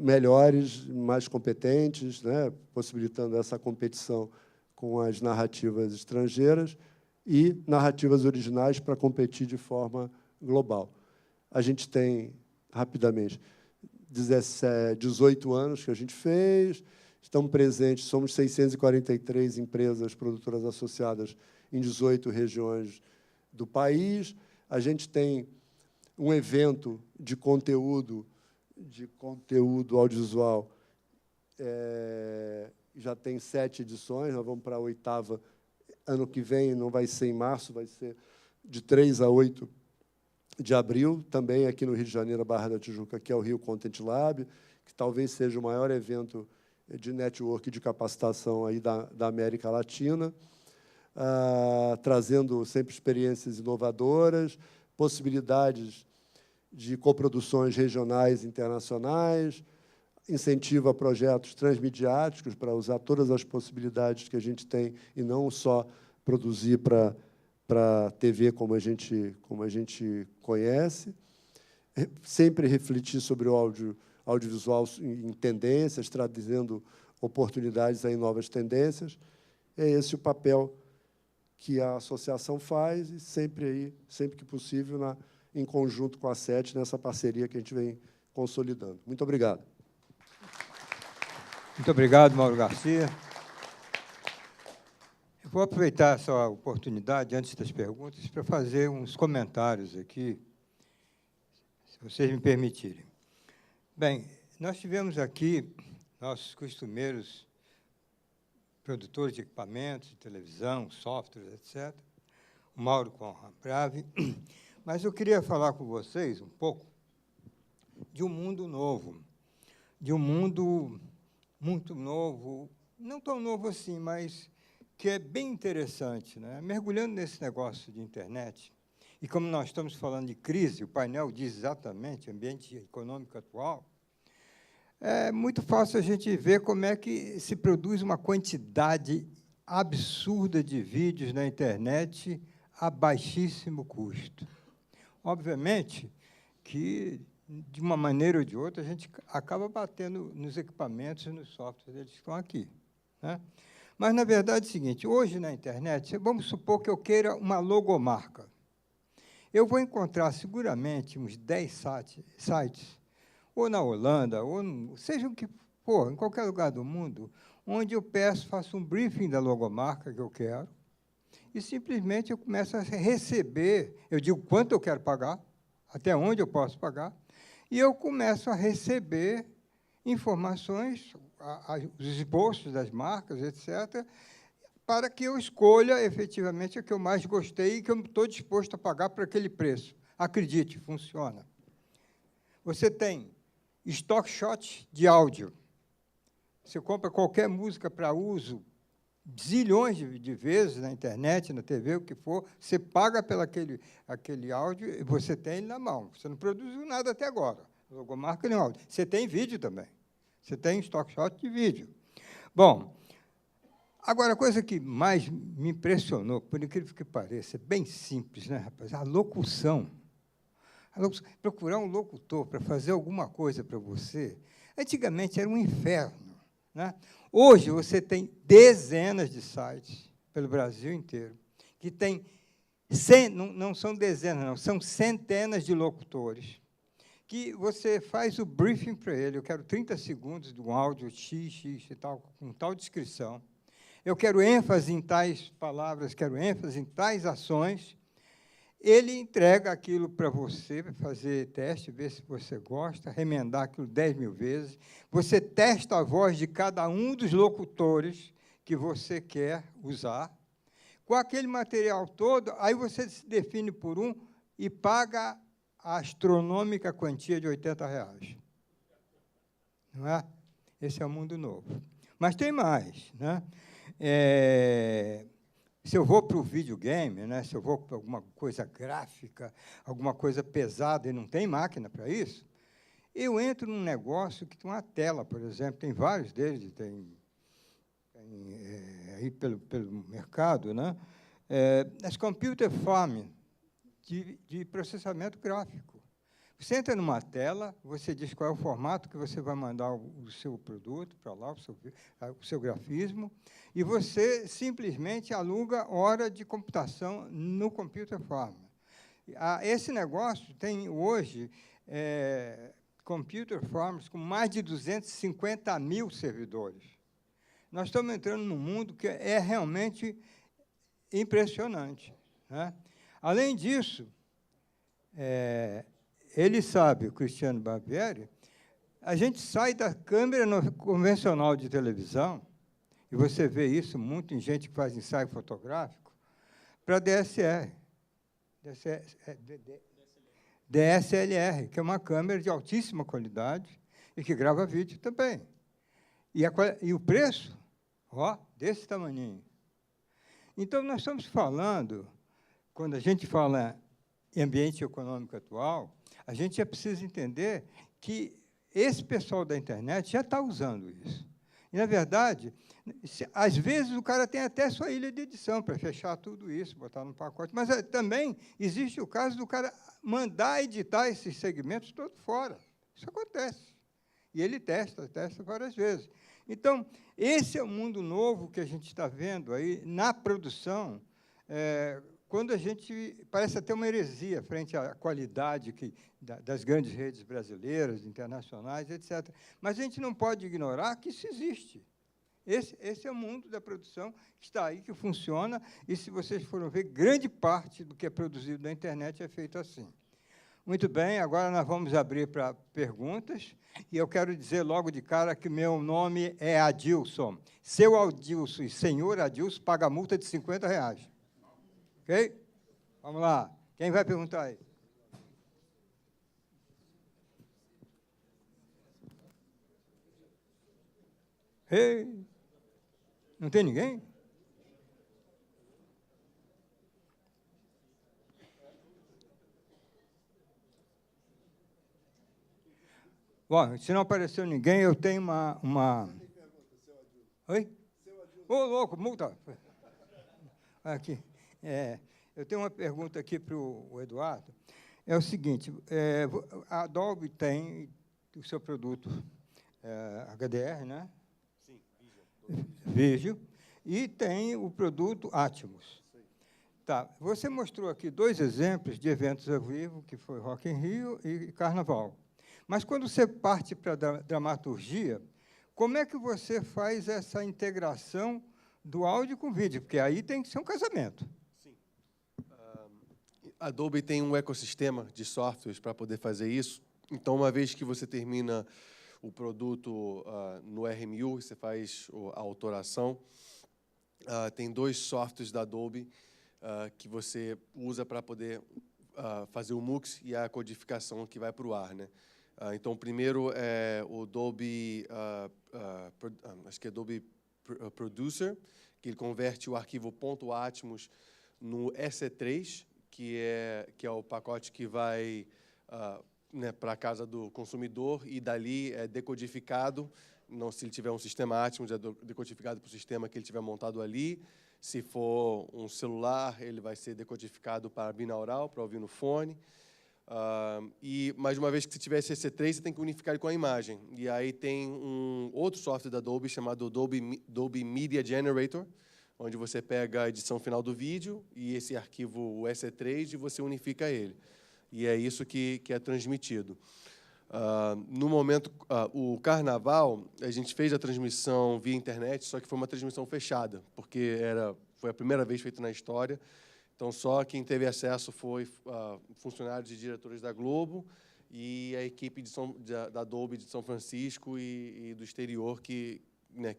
melhores, mais competentes, né, possibilitando essa competição com as narrativas estrangeiras e narrativas originais para competir de forma global. A gente tem, rapidamente, 18 anos que a gente fez, estamos presentes, somos 643 empresas produtoras associadas em 18 regiões do país. A gente tem um evento de conteúdo audiovisual, já tem 7 edições, nós vamos para a 8ª ano que vem, não vai ser em março, vai ser de 3 a 8 de abril, também aqui no Rio de Janeiro, Barra da Tijuca, que é o Rio Content Lab, que talvez seja o maior evento de network de capacitação aí da América Latina, trazendo sempre experiências inovadoras, possibilidades de coproduções regionais e internacionais, incentiva projetos transmediáticos para usar todas as possibilidades que a gente tem e não só produzir para a TV como a gente conhece, sempre refletir sobre o audiovisual em tendências, traduzindo oportunidades em novas tendências. É esse o papel que a associação faz e sempre que possível, em conjunto com a SET, nessa parceria que a gente vem consolidando. Muito obrigado. Muito obrigado, Mauro Garcia. Eu vou aproveitar essa oportunidade, antes das perguntas, para fazer uns comentários aqui, se vocês me permitirem. Bem, nós tivemos aqui nossos costumeiros produtores de equipamentos, de televisão, softwares, etc., o Mauro com a Brave, mas eu queria falar com vocês um pouco de um mundo novo, de um mundo muito novo, não tão novo assim, mas que é bem interessante, né? Mergulhando nesse negócio de internet, e como nós estamos falando de crise, o painel diz exatamente, ambiente econômico atual, é muito fácil a gente ver como é que se produz uma quantidade absurda de vídeos na internet a baixíssimo custo. Obviamente que, de uma maneira ou de outra, a gente acaba batendo nos equipamentos e nos softwares que estão aqui, né? Mas, na verdade, é o seguinte, hoje, na internet, vamos supor que eu queira uma logomarca. Eu vou encontrar, seguramente, uns 10 sites, ou na Holanda, ou seja o que for, em qualquer lugar do mundo, onde eu faço um briefing da logomarca que eu quero, e simplesmente eu começo a receber, eu digo quanto eu quero pagar, até onde eu posso pagar, e eu começo a receber informações, os esboços das marcas, etc., para que eu escolha, efetivamente, a que eu mais gostei e que eu estou disposto a pagar por aquele preço. Acredite, funciona. Você tem stock shot de áudio. Você compra qualquer música para uso zilhões de vezes na internet, na TV, o que for, você paga pelo aquele áudio e você tem ele na mão. Você não produziu nada até agora, logomarca nem áudio. Você tem vídeo também. Você tem stock shot de vídeo. Bom, agora, a coisa que mais me impressionou, por incrível que pareça, é bem simples, né, rapaz? A locução. Procurar um locutor para fazer alguma coisa para você, antigamente era um inferno, né? Hoje você tem dezenas de sites pelo Brasil inteiro, que tem, não são dezenas, não, são centenas de locutores, que você faz o briefing para ele. Eu quero 30 segundos de um áudio X e tal, com tal descrição. Eu quero ênfase em tais palavras, quero ênfase em tais ações. Ele entrega aquilo para você, para fazer teste, ver se você gosta, remendar aquilo 10.000 vezes. Você testa a voz de cada um dos locutores que você quer usar. Com aquele material todo, aí você se define por um e paga a astronômica quantia de R$80. Não é? Esse é o mundo novo. Mas tem mais, né? Se eu vou para o videogame, né, se eu vou para alguma coisa gráfica, alguma coisa pesada, e não tem máquina para isso, eu entro num negócio que tem uma tela, por exemplo, tem vários deles, tem aí pelo mercado, né, as computer farm de processamento gráfico. Você entra numa tela, você diz qual é o formato que você vai mandar o seu produto para lá, o seu grafismo, e você simplesmente aluga hora de computação no Computer Farm. Esse negócio tem, hoje, Computer Farms com mais de 250.000 servidores. Nós estamos entrando num mundo que é realmente impressionante, né? Além disso, ele sabe, o Cristiano Barbieri, a gente sai da câmera convencional de televisão, e você vê isso muito em gente que faz ensaio fotográfico, para DSLR, que é uma câmera de altíssima qualidade e que grava vídeo também. E o preço, desse tamaninho. Então, nós estamos falando, quando a gente fala em ambiente econômico atual, a gente já precisa entender que esse pessoal da internet já está usando isso. E, na verdade, às vezes o cara tem até sua ilha de edição para fechar tudo isso, botar no pacote, mas também existe o caso do cara mandar editar esses segmentos todos fora. Isso acontece. E ele testa várias vezes. Então, esse é o mundo novo que a gente está vendo aí na produção, quando a gente parece até uma heresia frente à qualidade das grandes redes brasileiras, internacionais, etc. Mas a gente não pode ignorar que isso existe. Esse é o mundo da produção que está aí, que funciona, e, se vocês forem ver, grande parte do que é produzido na internet é feito assim. Muito bem, agora nós vamos abrir para perguntas, e eu quero dizer logo de cara que meu nome é Adilson. Seu Adilson e senhor Adilson paga multa de R$50. Ok? Vamos lá. Quem vai perguntar aí? Ei! Não tem ninguém? Bom, se não apareceu ninguém, eu tenho uma... Oi? Ô, louco, multa! Aqui. Eu tenho uma pergunta aqui para o Eduardo. É o seguinte, a Adobe tem o seu produto HDR, né? Sim, Vídeo, e tem o produto Atmos. Sim. Tá. Você mostrou aqui 2 exemplos de eventos ao vivo, que foi Rock in Rio e Carnaval. Mas, quando você parte para a dramaturgia, como é que você faz essa integração do áudio com vídeo? Porque aí tem que ser um casamento. Sim. A Adobe tem um ecossistema de softwares para poder fazer isso. Então, uma vez que você termina o produto no RMU, você faz a autoração, tem 2 softwares da Adobe que você usa para poder fazer o mux e a codificação que vai para o ar, né? Então, o primeiro é o Adobe, acho que é Adobe Producer, que ele converte o arquivo .atmos no EC3, que é o pacote que vai para a casa do consumidor e dali é decodificado. Não, se ele tiver um sistema Atmos, é decodificado para o sistema que ele tiver montado ali. Se for um celular, ele vai ser decodificado para binaural, para ouvir no fone. E, mais uma vez que se tiver esse EC3, você tem que unificar ele com a imagem. E aí tem um outro software da Adobe chamado Adobe Media Generator, onde você pega a edição final do vídeo e esse arquivo, o EC3, e você unifica ele. E é isso que é transmitido. No momento, o Carnaval, a gente fez a transmissão via internet, só que foi uma transmissão fechada, porque foi a primeira vez feita na história. Então, só quem teve acesso foi funcionários e diretores da Globo e a equipe da Adobe de São Francisco e do exterior que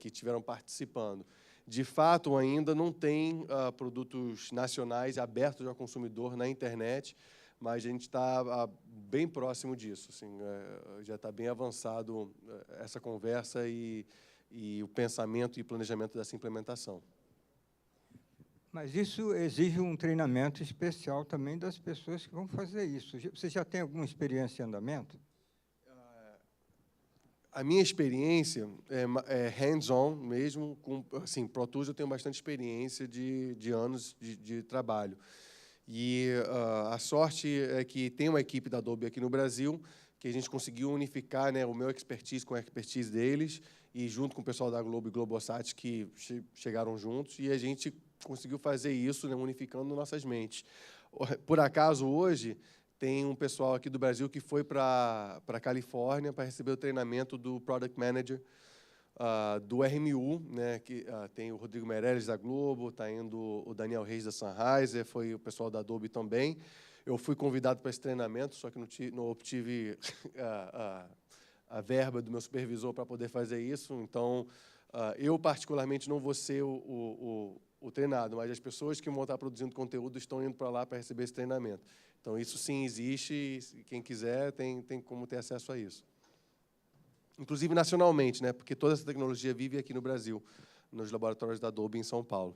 estiveram participando. De fato, ainda não tem produtos nacionais abertos ao consumidor na internet, mas a gente está bem próximo disso. Assim, já está bem avançado essa conversa e o pensamento e planejamento dessa implementação. Mas isso exige um treinamento especial também das pessoas que vão fazer isso. Você já tem alguma experiência em andamento? A minha experiência é hands-on mesmo. Assim, Pro Tools eu tenho bastante experiência de anos de trabalho. E a sorte é que tem uma equipe da Adobe aqui no Brasil, que a gente conseguiu unificar, né, o meu expertise com a expertise deles, e junto com o pessoal da Globo e Globosat, que chegaram juntos, e a gente conseguiu fazer isso, né, unificando nossas mentes. Por acaso, hoje, tem um pessoal aqui do Brasil que foi para a Califórnia para receber o treinamento do Product Manager do RMU, né, que tem o Rodrigo Meirelles da Globo, está indo o Daniel Reis da Sennheiser, foi o pessoal da Adobe também. Eu fui convidado para esse treinamento, só que não obtive a verba do meu supervisor para poder fazer isso. Então, eu, particularmente, não vou ser o treinado, mas as pessoas que vão estar produzindo conteúdo estão indo para lá para receber esse treinamento. Então, isso sim existe e quem quiser tem como ter acesso a isso. Inclusive nacionalmente, né? Porque toda essa tecnologia vive aqui no Brasil, nos laboratórios da Adobe em São Paulo.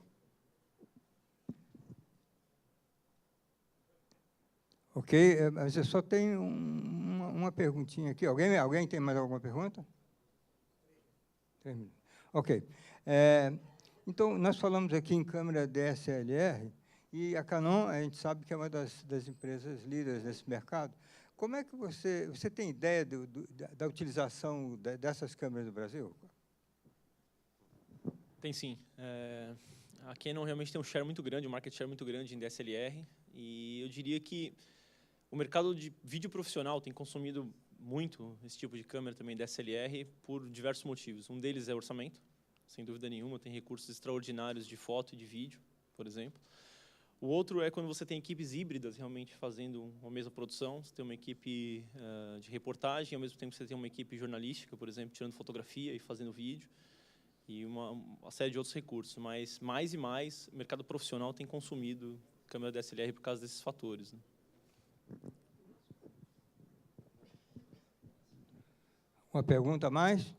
Ok, mas eu só tenho uma perguntinha aqui. Alguém tem mais alguma pergunta? 3 minutos. Ok. Então, nós falamos aqui em câmera DSLR, e a Canon, a gente sabe que é uma das empresas líderes nesse mercado. Como é que você tem ideia da utilização dessas câmeras no Brasil? Tem sim. A Canon realmente tem um share muito grande, um market share muito grande em DSLR, e eu diria que o mercado de vídeo profissional tem consumido muito esse tipo de câmera também DSLR por diversos motivos. Um deles é orçamento, sem dúvida nenhuma, tem recursos extraordinários de foto e de vídeo, por exemplo. O outro é quando você tem equipes híbridas realmente fazendo uma mesma produção. Você tem uma equipe de reportagem, ao mesmo tempo você tem uma equipe jornalística, por exemplo, tirando fotografia e fazendo vídeo, e uma série de outros recursos. Mas, mais e mais, o mercado profissional tem consumido câmera DSLR por causa desses fatores, né? Uma pergunta a mais?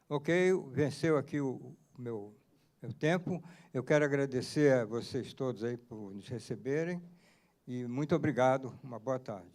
Ok, venceu aqui o meu tempo. Eu quero agradecer a vocês todos aí por nos receberem e muito obrigado. Uma boa tarde.